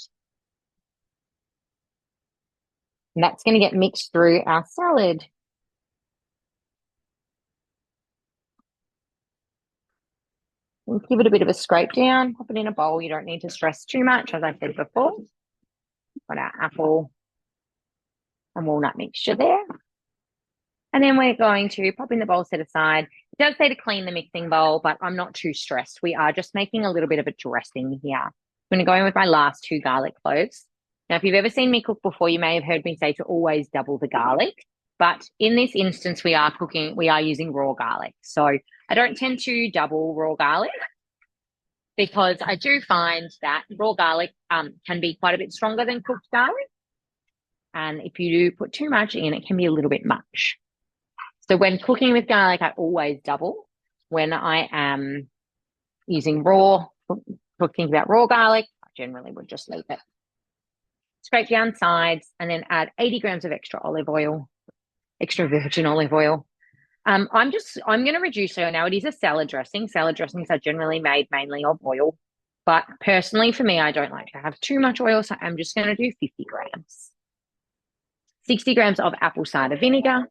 [SPEAKER 1] And that's going to get mixed through our salad. And give it a bit of a scrape down, pop it in a bowl. You don't need to stress too much, as I said before. Got our apple and walnut mixture there. And then we're going to pop in the bowl set aside. It does say to clean the mixing bowl, but I'm not too stressed. We are just making a little bit of a dressing here. I'm going to go in with my last 2 garlic cloves. Now, if you've ever seen me cook before, you may have heard me say to always double the garlic. But in this instance, we are using raw garlic. So I don't tend to double raw garlic because I do find that raw garlic can be quite a bit stronger than cooked garlic. And if you do put too much in, it can be a little bit much. So when cooking with garlic, I always double. When I am using cooking about raw garlic, I generally would just leave it. Scrape down sides and then add 80 grams of extra virgin olive oil. I'm going to reduce oil now. It is a salad dressing. Salad dressings are generally made mainly of oil. But personally, for me, I don't like to have too much oil, so I'm just going to do 50 grams. 60 grams of apple cider vinegar.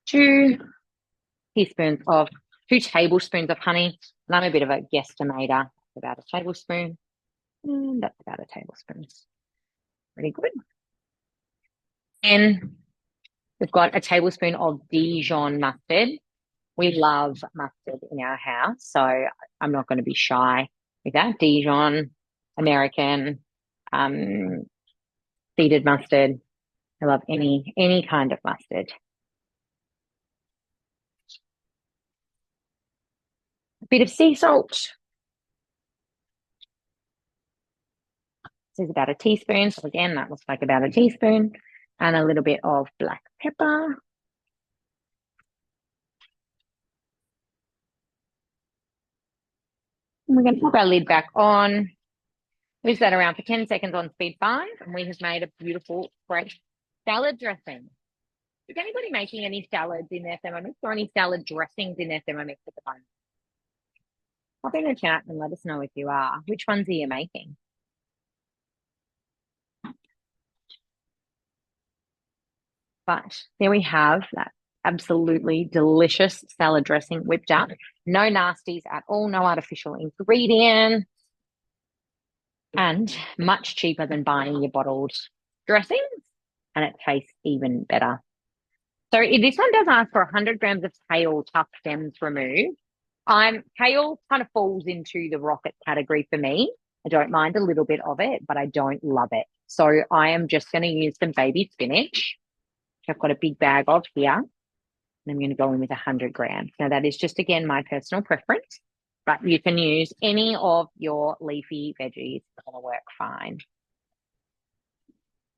[SPEAKER 1] Two tablespoons of honey. And I'm a bit of a guesstimator, about a tablespoon. And that's about a tablespoon. Pretty good. And we've got a tablespoon of Dijon mustard. We love mustard in our house, so I'm not going to be shy with that. Dijon, American, seeded mustard. I love any kind of mustard. A bit of sea salt. This is about a teaspoon. So again, that looks like about a teaspoon. And a little bit of black pepper. And we're going to pop our lid back on. Leave that around for 10 seconds on speed 5. And we have made a beautiful, fresh salad dressing. Is anybody making any salads in their Thermomix or any salad dressings in their Thermomix at the moment? Pop in the chat and let us know if you are. Which ones are you making? But there we have that absolutely delicious salad dressing whipped up. No nasties at all, no artificial ingredients, and much cheaper than buying your bottled dressings, and it tastes even better. So this one does ask for 100 grams of kale tough stems removed. Kale kind of falls into the rocket category for me. I don't mind a little bit of it, but I don't love it. So I am just going to use some baby spinach, which I've got a big bag of here. And I'm going to go in with 100 grams. Now that is just, again, my personal preference, but you can use any of your leafy veggies. It's going to work fine.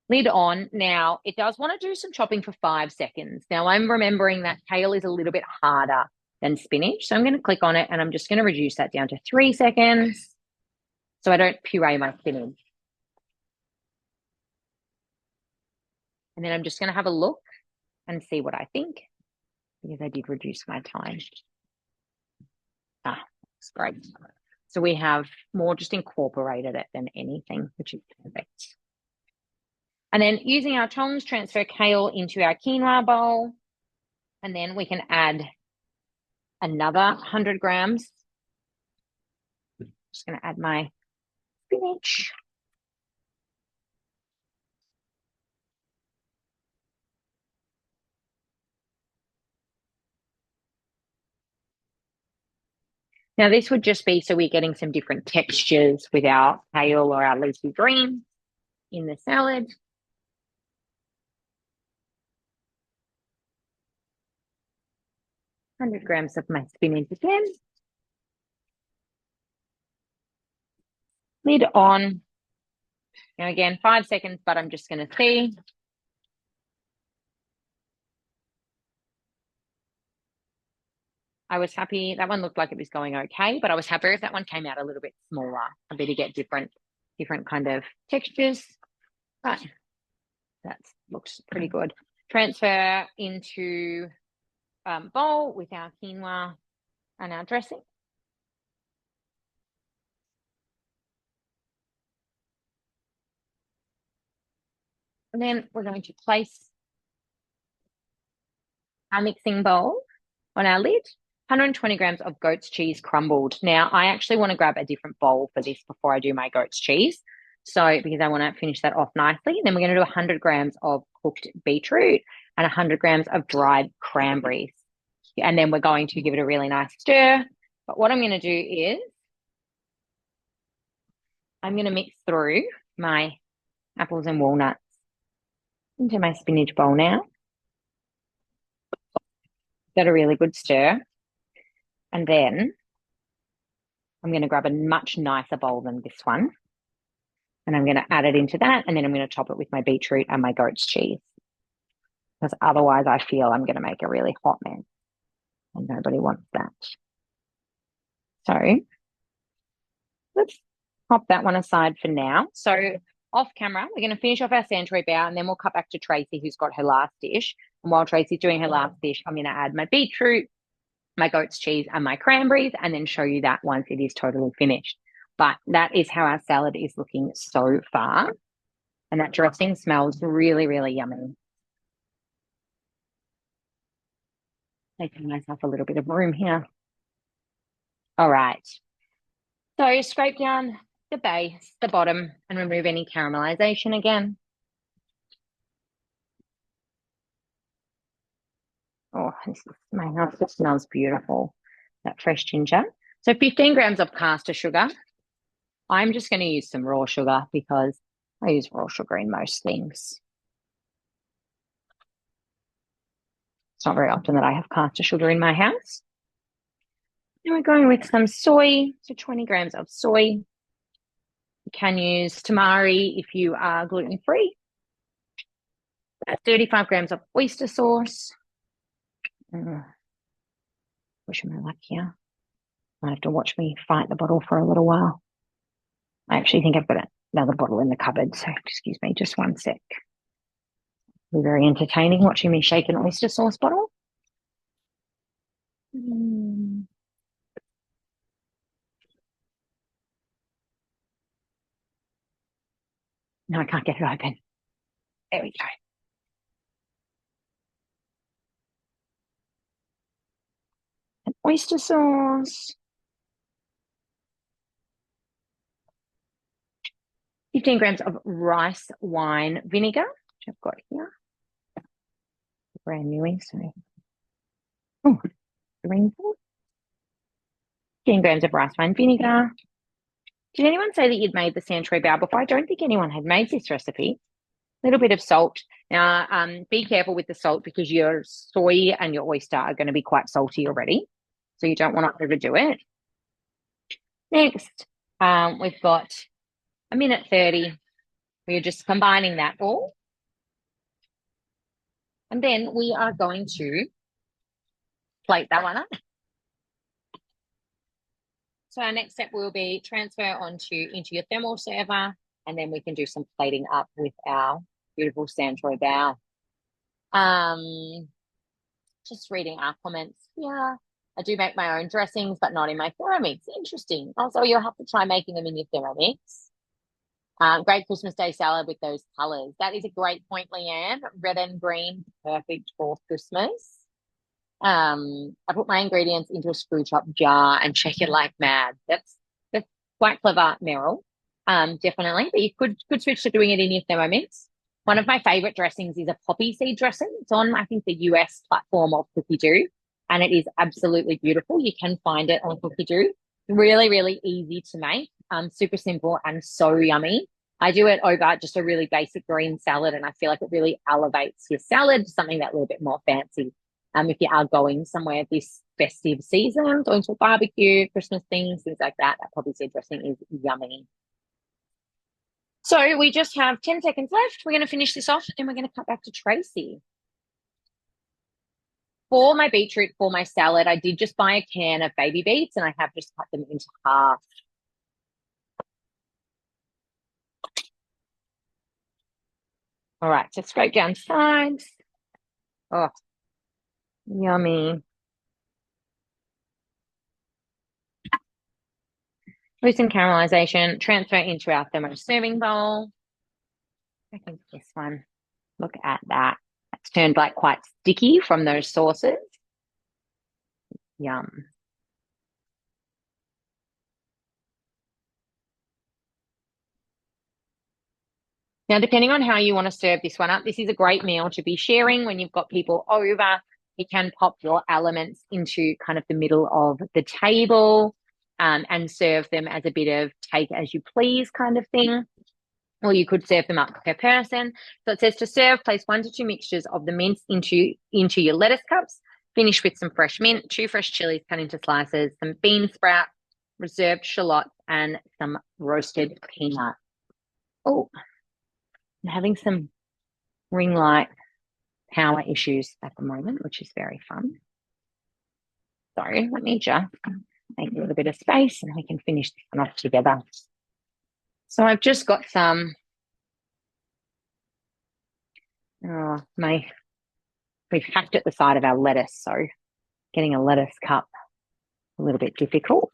[SPEAKER 1] Lid on. Now, it does want to do some chopping for 5 seconds. Now, I'm remembering that kale is a little bit harder than spinach. So I'm going to click on it and I'm just going to reduce that down to 3 seconds so I don't puree my spinach. And then I'm just going to have a look and see what I think, because I did reduce my time. That's great. So we have more just incorporated it than anything, which is perfect. And then using our tongs, transfer kale into our quinoa bowl. And then we can add another 100 grams. Just going to add my spinach. Now, this would just be so we're getting some different textures with our kale or our leafy greens in the salad. Hundred grams of my spinach again. Lid on. Now again, 5 seconds, but I'm just going to see. I was happy. That one looked like it was going okay, but I was happy if that one came out a little bit smaller, a bit to get different different kind of textures. Right, that looks pretty good. Transfer into bowl with our quinoa and our dressing. And then we're going to place our mixing bowl on our lid. 120 grams of goat's cheese crumbled. Now, I actually want to grab a different bowl for this before I do my goat's cheese. So, because I want to finish that off nicely. And then we're going to do 100 grams of cooked beetroot and 100 grams of dried cranberries. And then we're going to give it a really nice stir. But what I'm going to do is I'm going to mix through my apples and walnuts into my spinach bowl now. Got a really good stir. And then I'm going to grab a much nicer bowl than this one. And I'm going to add it into that. And then I'm going to top it with my beetroot and my goat's cheese. Because otherwise I feel I'm going to make a really hot mess. And nobody wants that. So let's pop that one aside for now. So off camera, we're going to finish off our Santoy bao, and then we'll cut back to Tracey, who's got her last dish. And while Tracey's doing her last dish, I'm going to add my beetroot, my goat's cheese, and my cranberries, and then show you that once it is totally finished. But that is how our salad is looking so far. And that dressing smells really, really yummy. Taking myself a little bit of room here. All right. So scrape down the base, the bottom, and remove any caramelization again. Oh, my house just smells beautiful. That fresh ginger. So 15 grams of caster sugar. I'm just going to use some raw sugar because I use raw sugar in most things. It's not very often that I have caster sugar in my house. And we're going with some soy, so 20 grams of soy. You can use tamari if you are gluten-free. 35 grams of oyster sauce. Pushing my luck here. I have to watch me fight the bottle for a little while. I actually think I've got another bottle in the cupboard, so excuse me, just one sec. It'll be very entertaining watching me shake an oyster sauce bottle. No, I can't get it open. There we go. And oyster sauce. 15 grams of rice wine vinegar, which I've got here. Brand new, so. Oh, 15 grams of rice wine vinegar. Did anyone say that you'd made the Santoy bao before? I don't think anyone had made this recipe. A little bit of salt. Now, be careful with the salt because your soy and your oyster are going to be quite salty already. So you don't want to overdo it. Next, we've got a minute 30. We're just combining that all. And then we are going to plate that one up. So our next step will be transfer into your thermal server, and then we can do some plating up with our beautiful Santoy bao. Just reading our comments here. I do make my own dressings, but not in my Thermomix. Interesting. Also, you'll have to try making them in your Thermomix. Great Christmas Day salad with those colors. That is a great point, Leanne. Red and green, perfect for Christmas. I put my ingredients into a screw top jar and shake it like mad. That's quite clever, Meryl. Definitely. But you could switch to doing it in your Thermomix. One of my favorite dressings is a poppy seed dressing. It's on, I think, the US platform of Cookie Doo, and it is absolutely beautiful. You can find it on Cookie Doo. Really, really easy to make. Super simple and so yummy. I do it over just a really basic green salad, and I feel like it really elevates your salad to something that little bit more fancy. If you are going somewhere this festive season, going to a barbecue, Christmas things like that, that poppy seed dressing is yummy. So we just have 10 seconds left. We're going to finish this off and we're going to cut back to Tracey. For my beetroot, for my salad, I did just buy a can of baby beets and I have just cut them into half. All right, so scrape down sides. Oh, yummy. Loosen caramelization, transfer into our thermo serving bowl. I think this one, look at that. It's turned like quite sticky from those sauces. Yum. Now, depending on how you want to serve this one up, this is a great meal to be sharing when you've got people over. You can pop your elements into kind of the middle of the table and serve them as a bit of take as you please kind of thing. Or you could serve them up per person. So it says to serve, place 1 to 2 mixtures of the mince into your lettuce cups. Finish with some fresh mint, 2 fresh chilies cut into slices, some bean sprouts, reserved shallots, and some roasted peanut. Oh, I'm having some ring light power issues at the moment, which is very fun. So let me just make a little bit of space and we can finish this one off together. So I've just got some, we've hacked at the side of our lettuce, so getting a lettuce cup a little bit difficult.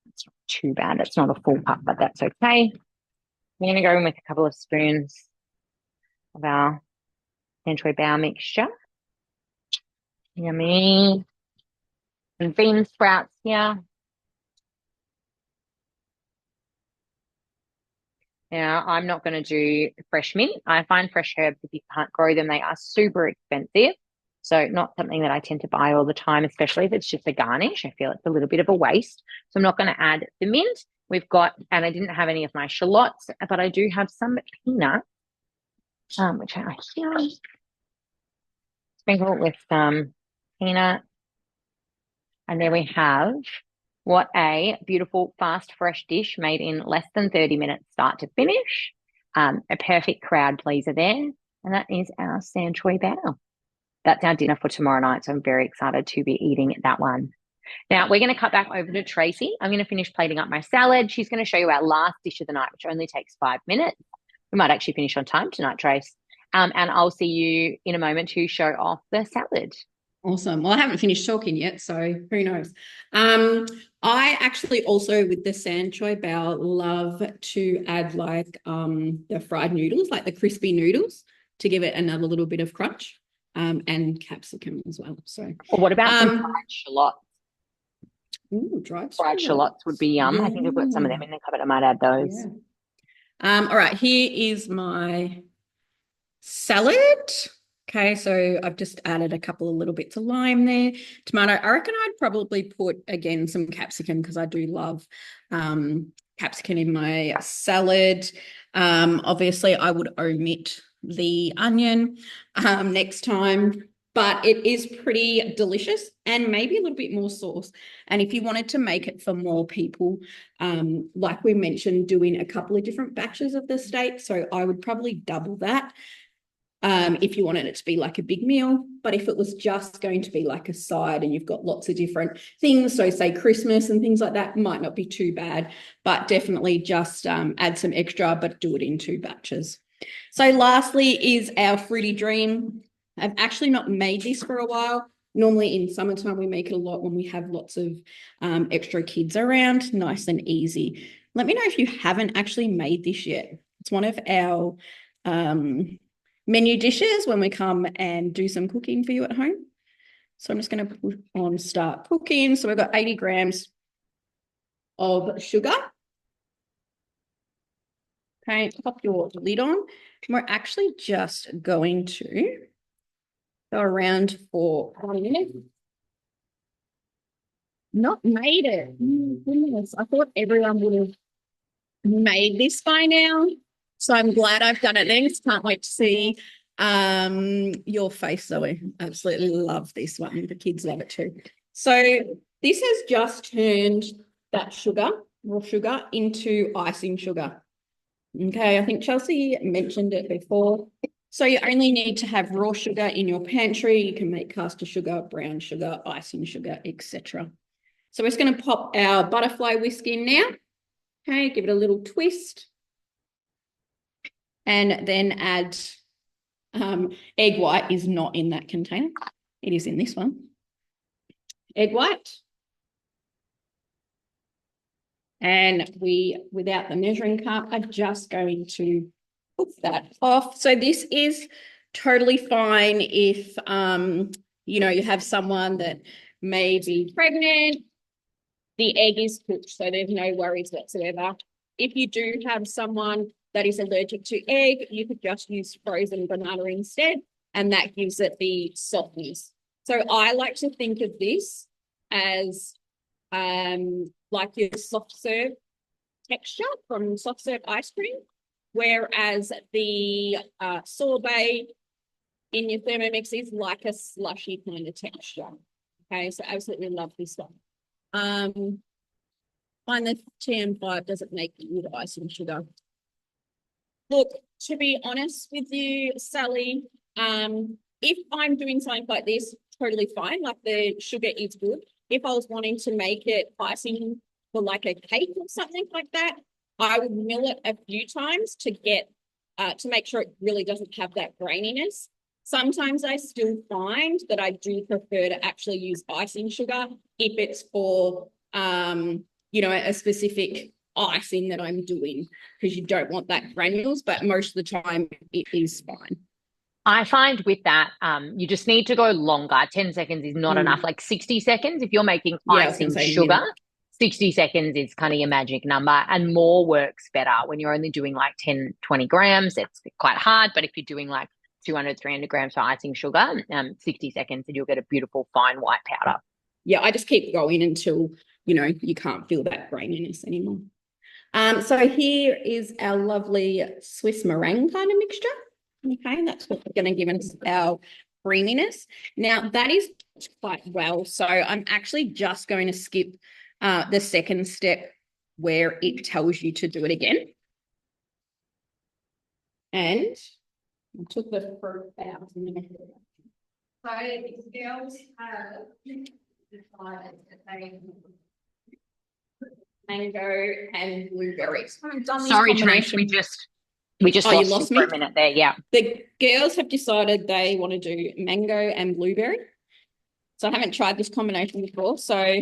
[SPEAKER 1] It's not too bad. It's not a full cup, but that's okay. I'm going to go in with a couple of spoons of our century bow mixture. Yummy. And bean sprouts here. Now, I'm not going to do fresh mint. I find fresh herbs, if you can't grow them, they are super expensive. So not something that I tend to buy all the time, especially if it's just a garnish. I feel it's a little bit of a waste. So I'm not going to add the mint. We've got, and I didn't have any of my shallots, but I do have some peanut, which I here. Sprinkle with some peanut. And there we have what a beautiful, fast, fresh dish made in less than 30 minutes, start to finish. A perfect crowd pleaser there. And that is our sand choy bao. That's our dinner for tomorrow night. So I'm very excited to be eating that one. Now we're going to cut back over to Tracey. I'm going to finish plating up my salad. She's going to show you our last dish of the night, which only takes 5 minutes. We might actually finish on time tonight, Trace. And I'll see you in a moment to show off the salad.
[SPEAKER 3] Awesome. Well, I haven't finished talking yet, so who knows? I actually also, with the sand choy bao, love to add like the fried noodles, like the crispy noodles, to give it another little bit of crunch, and capsicum as well. So,
[SPEAKER 1] or what about some fried shallots?
[SPEAKER 3] Ooh,
[SPEAKER 1] fried shallots would be yum. I think I've got some of them in the cupboard. I might add those.
[SPEAKER 3] Yeah. All right, here is my salad. Okay, so I've just added a couple of little bits of lime there. Tomato, I reckon I'd probably put, again, some capsicum because I do love capsicum in my salad. Obviously, I would omit the onion next time, but it is pretty delicious and maybe a little bit more sauce. And if you wanted to make it for more people, like we mentioned, doing a couple of different batches of the steak, so I would probably double that. If you wanted it to be like a big meal, but if it was just going to be like a side and you've got lots of different things, so say Christmas and things like that, might not be too bad, but definitely just add some extra, but do it in 2 batches. So lastly is our fruity dream. I've actually not made this for a while. Normally in summertime, we make it a lot when we have lots of extra kids around, nice and easy. Let me know if you haven't actually made this yet. It's one of our menu dishes when we come and do some cooking for you at home. So I'm just going to put on start cooking. So we've got 80 grams of sugar. Okay, pop your lid on. We're actually just going to go around for 1 minute. Not made it. Oh, goodness. I thought everyone would have made this by now. So I'm glad I've done it next. Can't wait to see your face, Zoe. Absolutely love this one. The kids love it too. So this has just turned that sugar, raw sugar, into icing sugar. Okay, I think Chelsea mentioned it before. So you only need to have raw sugar in your pantry. You can make caster sugar, brown sugar, icing sugar, etc. So we're just going to pop our butterfly whisk in now. Okay, give it a little twist. and then add egg white is not in that container. It is in this one. Egg white. And we, without the measuring cup, are just going to put that off. So this is totally fine if, you know, you have someone that may be pregnant. The egg is cooked, so there's no worries whatsoever. If you do have someone that is allergic to egg, you could just use frozen banana instead, and that gives it the softness. So I like to think of this as like your soft serve texture from soft serve ice cream, whereas the sorbet in your Thermomix is like a slushy kind of texture. Okay, so absolutely love this one. Find the TM5 doesn't make it with icing sugar. Look, to be honest with you, Sally, if I'm doing something like this, totally fine. Like the sugar is good. If I was wanting to make it icing for like a cake or something like that, I would mill it a few times to get to make sure it really doesn't have that graininess. Sometimes I still find that I do prefer to actually use icing sugar if it's for you know, a specific icing that I'm doing, because you don't want that granules, but most of the time it is fine.
[SPEAKER 1] I find with that, you just need to go longer. 10 seconds is not enough. Like 60 seconds, if you're making
[SPEAKER 3] Yeah, I was
[SPEAKER 1] icing
[SPEAKER 3] gonna say
[SPEAKER 1] sugar,
[SPEAKER 3] minute.
[SPEAKER 1] 60 seconds is kind of your magic number, and more works better. When you're only doing like 10, 20 grams, it's quite hard. But if you're doing like 200, 300 grams for icing sugar, 60 seconds and you'll get a beautiful fine white powder.
[SPEAKER 3] Yeah, I just keep going until, you know, you can't feel that graininess anymore. So here is our lovely Swiss meringue kind of mixture. Okay, that's what's going to give us our creaminess. Now that is quite well. So I'm actually just going to skip the second step where it tells you to do it again. And I took the fruit out. So the girls have decided that they mango and blueberries.
[SPEAKER 1] Sorry, Trace, we just lost you for a minute there. Yeah.
[SPEAKER 3] The girls have decided they want to do mango and blueberry. So I haven't tried this combination before. So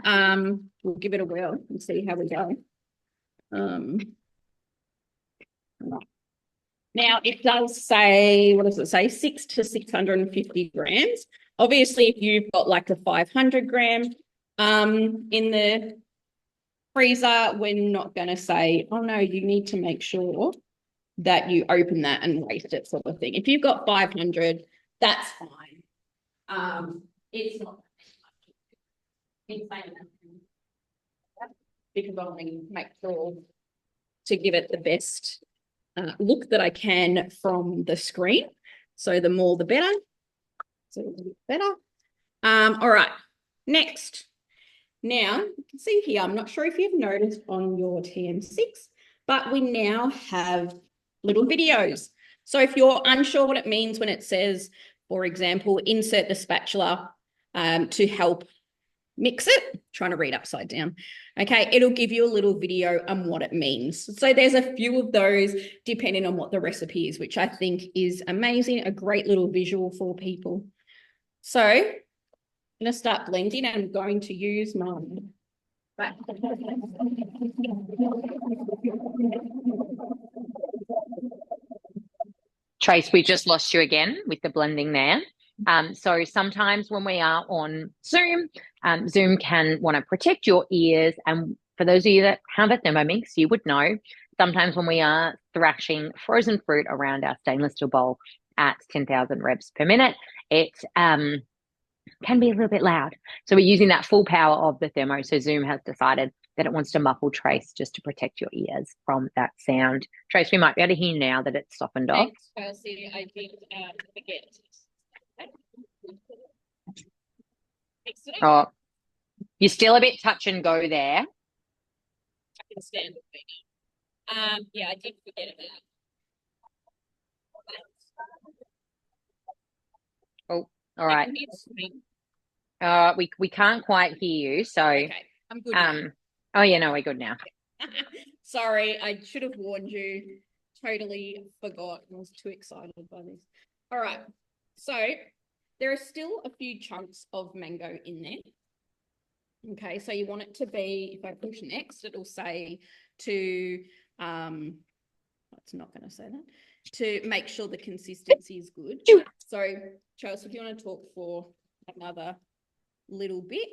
[SPEAKER 3] we'll give it a whirl and see how we go. Now it does say, what does it say? 6 to 650 grams. Obviously, if you've got like a 500 gram in the freezer, we're not going to say, oh no, you need to make sure that you open that and waste it, sort of thing. If you've got 500, that's fine. It's not because I want to make sure to give it the best look that I can from the screen. So the more the better. So a little bit better. All right, next. Now, you can see here, I'm not sure if you've noticed on your TM6, but we now have little videos. So if you're unsure what it means when it says, for example, insert the spatula to help mix it, trying to read upside down. Okay, it'll give you a little video on what it means. So there's a few of those depending on what the recipe is, which I think is amazing, a great little visual for people. So I'm going to start blending and I'm going to use my
[SPEAKER 1] Trace, we just lost you again with the blending there. So sometimes when we are on Zoom, Zoom can want to protect your ears. And for those of you that have a Thermomix, you would know sometimes when we are thrashing frozen fruit around our stainless steel bowl at 10,000 revs per minute, it can be a little bit loud. So we're using that full power of the thermo. So Zoom has decided that it wants to muffle Trace just to protect your ears from that sound. Trace, we might be able to hear now that it's softened off.
[SPEAKER 3] Thanks, Percy. I did forget.
[SPEAKER 1] Oh, you're still a bit touch and go there.
[SPEAKER 3] I can stand it. Yeah, I did forget about.
[SPEAKER 1] Oh, all right. We can't quite hear you, so
[SPEAKER 3] okay, I'm good now.
[SPEAKER 1] Oh yeah, no, we're good now.
[SPEAKER 3] Sorry, I should have warned you totally forgot. I was too excited by this. All right. So there are still a few chunks of mango in there. Okay, so you want it to be, if I push next, it'll say to, it's not going to say that, to make sure the consistency is good. So, Charles, if you want to talk for another little bit,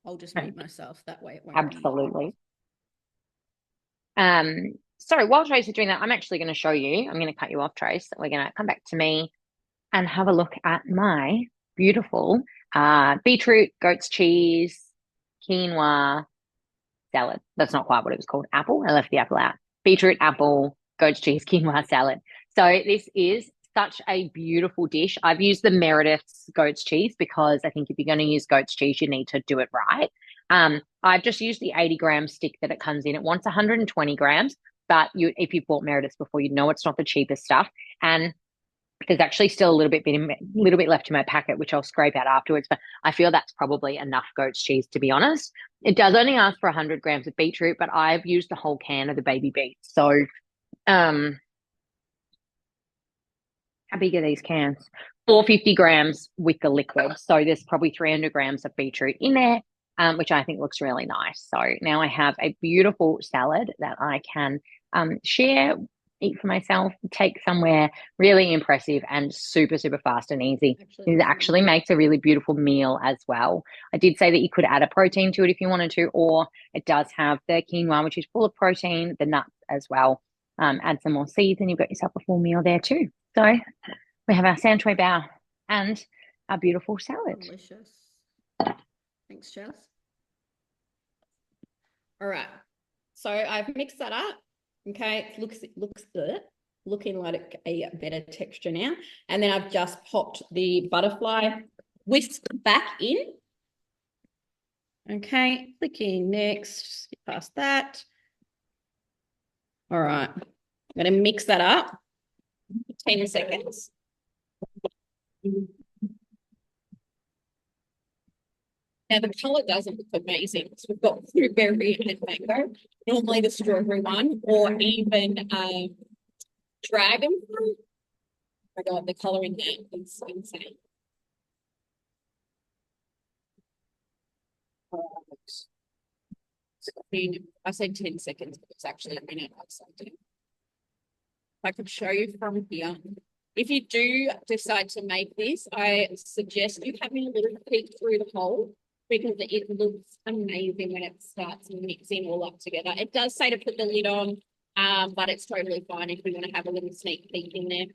[SPEAKER 3] I'll just mute myself. That way it won't.
[SPEAKER 1] Absolutely. So while Trace is doing that, I'm actually going to show you. I'm going to cut you off, Trace. We're going to come back to me and have a look at my beautiful beetroot, goat's cheese, quinoa salad. That's not quite what it was called. Apple. I left the apple out. Beetroot, apple, goat's cheese, quinoa salad. So this is such a beautiful dish. I've used the Meredith's goat's cheese because I think if you're going to use goat's cheese, you need to do it right. I've just used the 80-gram stick that it comes in. It wants 120 grams, but if you've bought Meredith's before, you know it's not the cheapest stuff. And there's actually still a little bit left in my packet, which I'll scrape out afterwards. But I feel that's probably enough goat's cheese, to be honest. It does only ask for 100 grams of beetroot, but I've used the whole can of the baby beets. So, how big are these cans? 450 grams with the liquid. So there's probably 300 grams of beetroot in there, which I think looks really nice. So now I have a beautiful salad that I can share, eat for myself, take somewhere really impressive and super, super fast and easy. It actually makes a really beautiful meal as well. I did say that you could add a protein to it if you wanted to, or it does have the quinoa, which is full of protein, the nuts as well. Add some more seeds and you've got yourself a full meal there too. So we have our Santoy bao and our beautiful salad.
[SPEAKER 3] Delicious. Thanks, Chels. All right. So I've mixed that up. Okay, it looks good. Looking like a better texture now. And then I've just popped the butterfly whisk back in. Okay, clicking next, skip past that. All right, I'm going to mix that up. 10 seconds. Now the colour doesn't look amazing. So we've got blueberry and mango, normally the strawberry one, or even dragon fruit. Oh my God, the colour in that is insane. I said 10 seconds, but it's actually a minute or something. If I could show you from here. If you do decide to make this, I suggest you having a little peek through the hole because it looks amazing when it starts mixing all up together. It does say to put the lid on, but it's totally fine if you want to have a little sneak peek in there.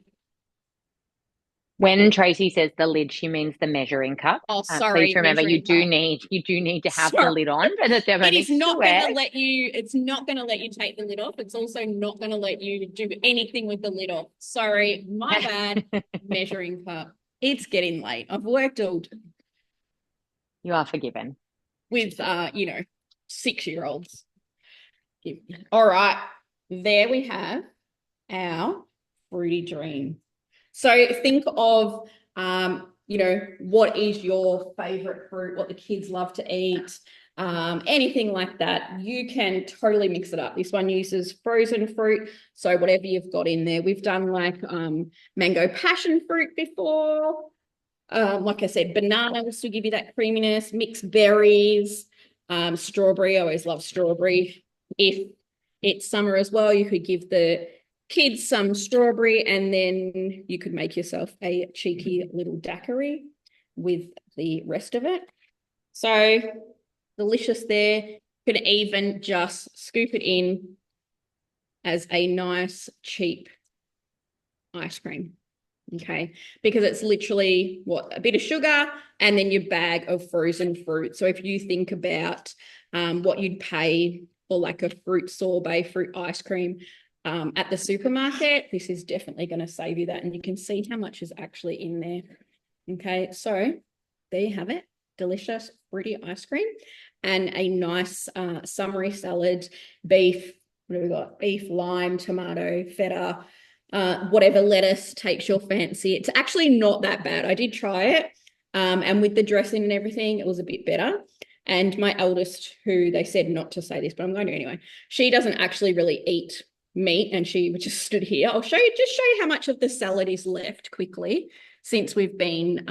[SPEAKER 1] When Tracy says the lid, she means the measuring cup.
[SPEAKER 3] Oh, sorry.
[SPEAKER 1] Please remember, you do need to have the lid on for the Thermomix.
[SPEAKER 3] It is not going to let you. It's not going to let you take the lid off. It's also not going to let you do anything with the lid off. Sorry, my bad. Measuring cup. It's getting late. I've worked all day.
[SPEAKER 1] You are forgiven.
[SPEAKER 3] With 6-year-olds. All right, there we have our fruity dream. So think of, what is your favorite fruit, what the kids love to eat, anything like that. You can totally mix it up. This one uses frozen fruit. So whatever you've got in there. We've done like mango passion fruit before. Like I said, banana will still give you that creaminess, mixed berries, strawberry. I always love strawberry. If it's summer as well, you could give the kids some strawberry and then you could make yourself a cheeky little daiquiri with the rest of it. So delicious there. You can even just scoop it in as a nice cheap ice cream. Okay, because it's literally a bit of sugar and then your bag of frozen fruit. So if you think about what you'd pay for like a fruit sorbet, fruit ice cream at the supermarket, this is definitely going to save you that. And you can see how much is actually in there. Okay, so there you have it. Delicious fruity ice cream and a nice summery salad, beef, what have we got? Beef, lime, tomato, feta, whatever lettuce takes your fancy. It's actually not that bad. I did try it. And with the dressing and everything, it was a bit better. And my eldest, who they said not to say this, but I'm going to anyway, she doesn't actually really eat meat, and she just stood here. I'll show you how much of the salad is left quickly since we've been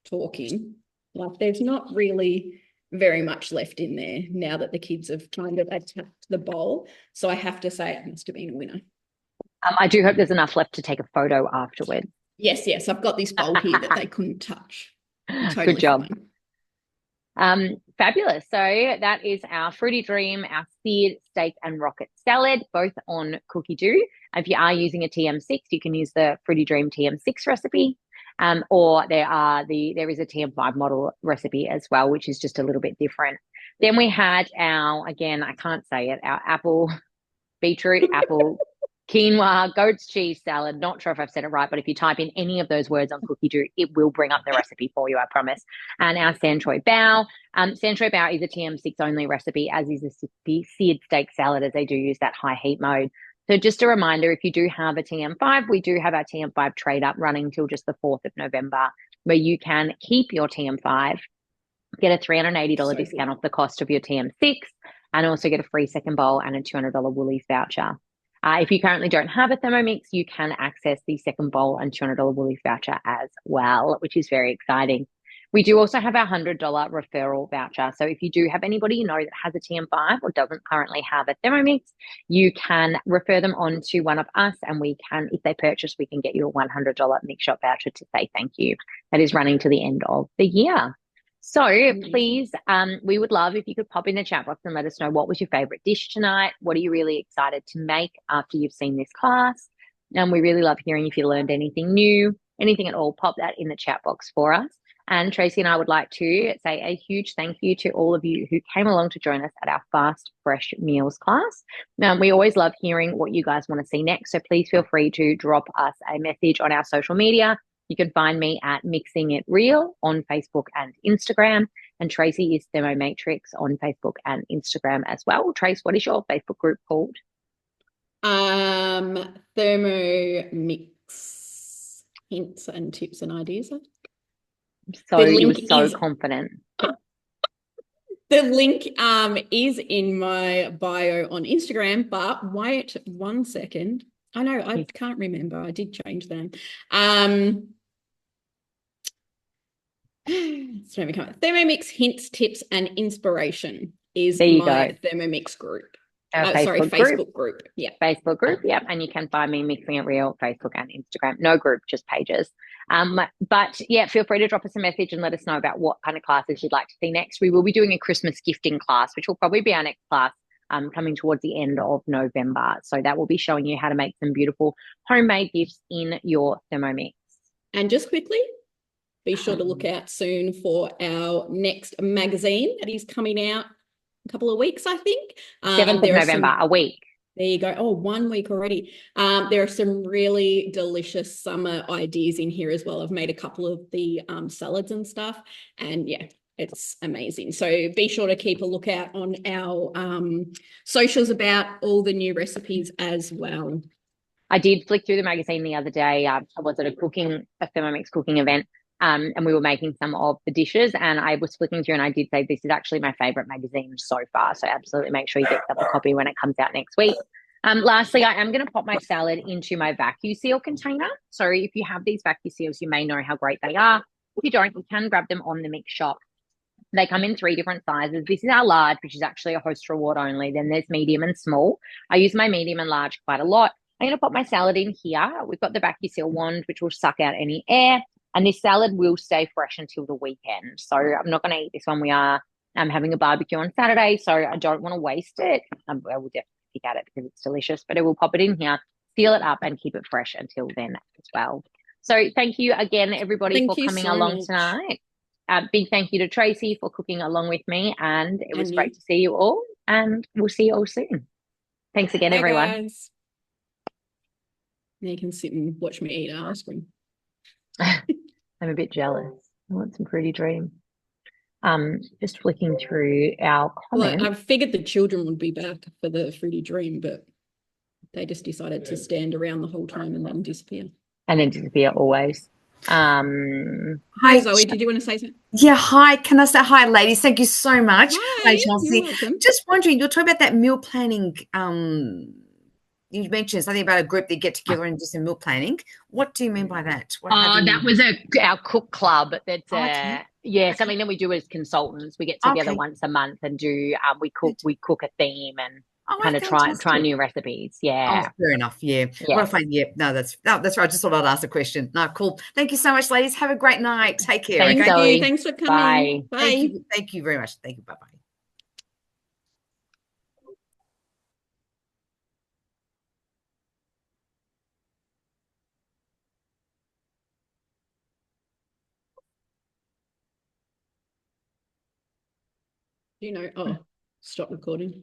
[SPEAKER 3] talking. Like, there's not really very much left in there now that the kids have kind of attacked the bowl. So I have to say it must have been a winner.
[SPEAKER 1] I do hope there's enough left to take a photo afterwards.
[SPEAKER 3] Yes, I've got this bowl here that they couldn't touch. Totally
[SPEAKER 1] Good job.
[SPEAKER 3] Fine.
[SPEAKER 1] Fabulous. So that is our Fruity Dream, our seared steak and rocket salad, both on Cookie Doo. If you are using a TM6, you can use the Fruity Dream TM6 recipe. Or there is a TM5 model recipe as well, which is just a little bit different. Then we had again, I can't say it, our beetroot, apple, quinoa, goat's cheese salad. Not sure if I've said it right, but if you type in any of those words on Cookie Doo, it will bring up the recipe for you, I promise. And our Sanchoy bao. Sanchoy bao is a TM6 only recipe, as is a seared steak salad, as they do use that high heat mode. So just a reminder, if you do have a TM5, we do have our TM5 trade up running till just the 4th of November, where you can keep your TM5, get a $380 discount off the cost of your TM6, and also get a free second bowl and a $200 Woolies voucher. If you currently don't have a Thermomix, you can access the second bowl and $200 Woolies voucher as well, which is very exciting. We do also have our $100 referral voucher. So if you do have anybody you know that has a TM5 or doesn't currently have a Thermomix, you can refer them on to one of us, and we can, if they purchase, we can get you a $100 Mix Shop voucher to say thank you. That is running to the end of the year. So please, we would love if you could pop in the chat box and let us know, what was your favorite dish tonight? What are you really excited to make after you've seen this class? And we really love hearing if you learned anything new, anything at all. Pop that in the chat box for us. And Tracey and I would like to say a huge thank you to all of you who came along to join us at our Fast Fresh Meals class. We always love hearing what you guys want to see next. So please feel free to drop us a message on our social media. You can find me at Mixing It Real on Facebook and Instagram. And Tracey is Thermomatrix on Facebook and Instagram as well. Trace, what is your Facebook group called?
[SPEAKER 3] Thermomix hints and tips and ideas.
[SPEAKER 1] So you were so confident.
[SPEAKER 3] The link is in my bio on Instagram, but wait 1 second. I know, I can't remember. I did change them. Thermomix Hints, Tips and Inspiration is my Thermomix group. Facebook group. Yeah.
[SPEAKER 1] Facebook group, yeah. And you can find me Mixing It Real, Facebook and Instagram. No group, just pages. But yeah, feel free to drop us a message and let us know about what kind of classes you'd like to see next. We will be doing a Christmas gifting class, which will probably be our next class coming towards the end of November. So that will be showing you how to make some beautiful homemade gifts in your Thermomix.
[SPEAKER 3] And just quickly, be sure to look out soon for our next magazine that is coming out a couple of weeks, I think.
[SPEAKER 1] 7th of November, a week.
[SPEAKER 3] There you go. Oh, 1 week already. There are some really delicious summer ideas in here as well. I've made a couple of the salads and stuff, and yeah, it's amazing. So be sure to keep a lookout on our socials about all the new recipes as well.
[SPEAKER 1] I did flick through the magazine the other day. I was at a Thermomix cooking event, and we were making some of the dishes, and I was flicking through and I did say this is actually my favorite magazine so far. So absolutely make sure you get a copy when it comes out next week. Lastly, I am going to pop my salad into my vacuum seal container. So if you have these vacuum seals, you may know how great they are. If you don't, you can grab them on the Mix Shop. They come in 3 different sizes. This is our large, which is actually a host reward only. Then there's medium and small. I use my medium and large quite a lot. I'm going to pop my salad in here. We've got the vacuum seal wand, which will suck out any air. And this salad will stay fresh until the weekend. So I'm not going to eat this one. We are having a barbecue on Saturday, so I don't want to waste it. I will definitely pick at it because it's delicious, but I will pop it in here, seal it up, and keep it fresh until then as well. So thank you again, everybody, for coming along tonight. Big thank you to Tracey for cooking along with me, and it was great to see you all, and we'll see you all soon. Thanks again, everyone.
[SPEAKER 3] Guys. Now you can sit and watch me eat ice cream.
[SPEAKER 1] I'm a bit jealous. I want some Fruity Dream. Just flicking through our comments.
[SPEAKER 3] Well, I figured the children would be back for the Fruity Dream, but they just decided to stand around the whole time and then disappear.
[SPEAKER 1] And then disappear always.
[SPEAKER 3] Hi, Zoe. Did you want to say something?
[SPEAKER 4] Yeah, hi. Can I say hi, ladies? Thank you so much.
[SPEAKER 3] Hi,
[SPEAKER 4] Chelsea.
[SPEAKER 3] you're welcome.
[SPEAKER 4] Just wondering, you're talking about that meal planning you mentioned something about a group that get together and do some meal planning. What do you mean by that? How do
[SPEAKER 1] That
[SPEAKER 4] you...
[SPEAKER 1] was our cook club. That's
[SPEAKER 4] okay.
[SPEAKER 1] something that we do as consultants. We get together
[SPEAKER 4] Okay.
[SPEAKER 1] once a month and do we cook a theme and
[SPEAKER 4] Oh,
[SPEAKER 1] kind of try
[SPEAKER 4] fantastic.
[SPEAKER 1] new recipes.
[SPEAKER 4] Oh,
[SPEAKER 1] Yeah.
[SPEAKER 4] fair enough. Yeah.
[SPEAKER 1] Yeah.
[SPEAKER 4] What a fun. Yeah. No, that's right. I just thought I'd ask a question. No, cool. Thank you so much, ladies. Have a great night. Take care.
[SPEAKER 1] Thanks,
[SPEAKER 4] Okay.
[SPEAKER 3] Thank you.
[SPEAKER 1] Zoe.
[SPEAKER 3] Thanks for coming.
[SPEAKER 1] Bye.
[SPEAKER 3] Bye.
[SPEAKER 4] Thank you. Thank you very much. Thank you. Bye bye.
[SPEAKER 3] Oh, stop recording.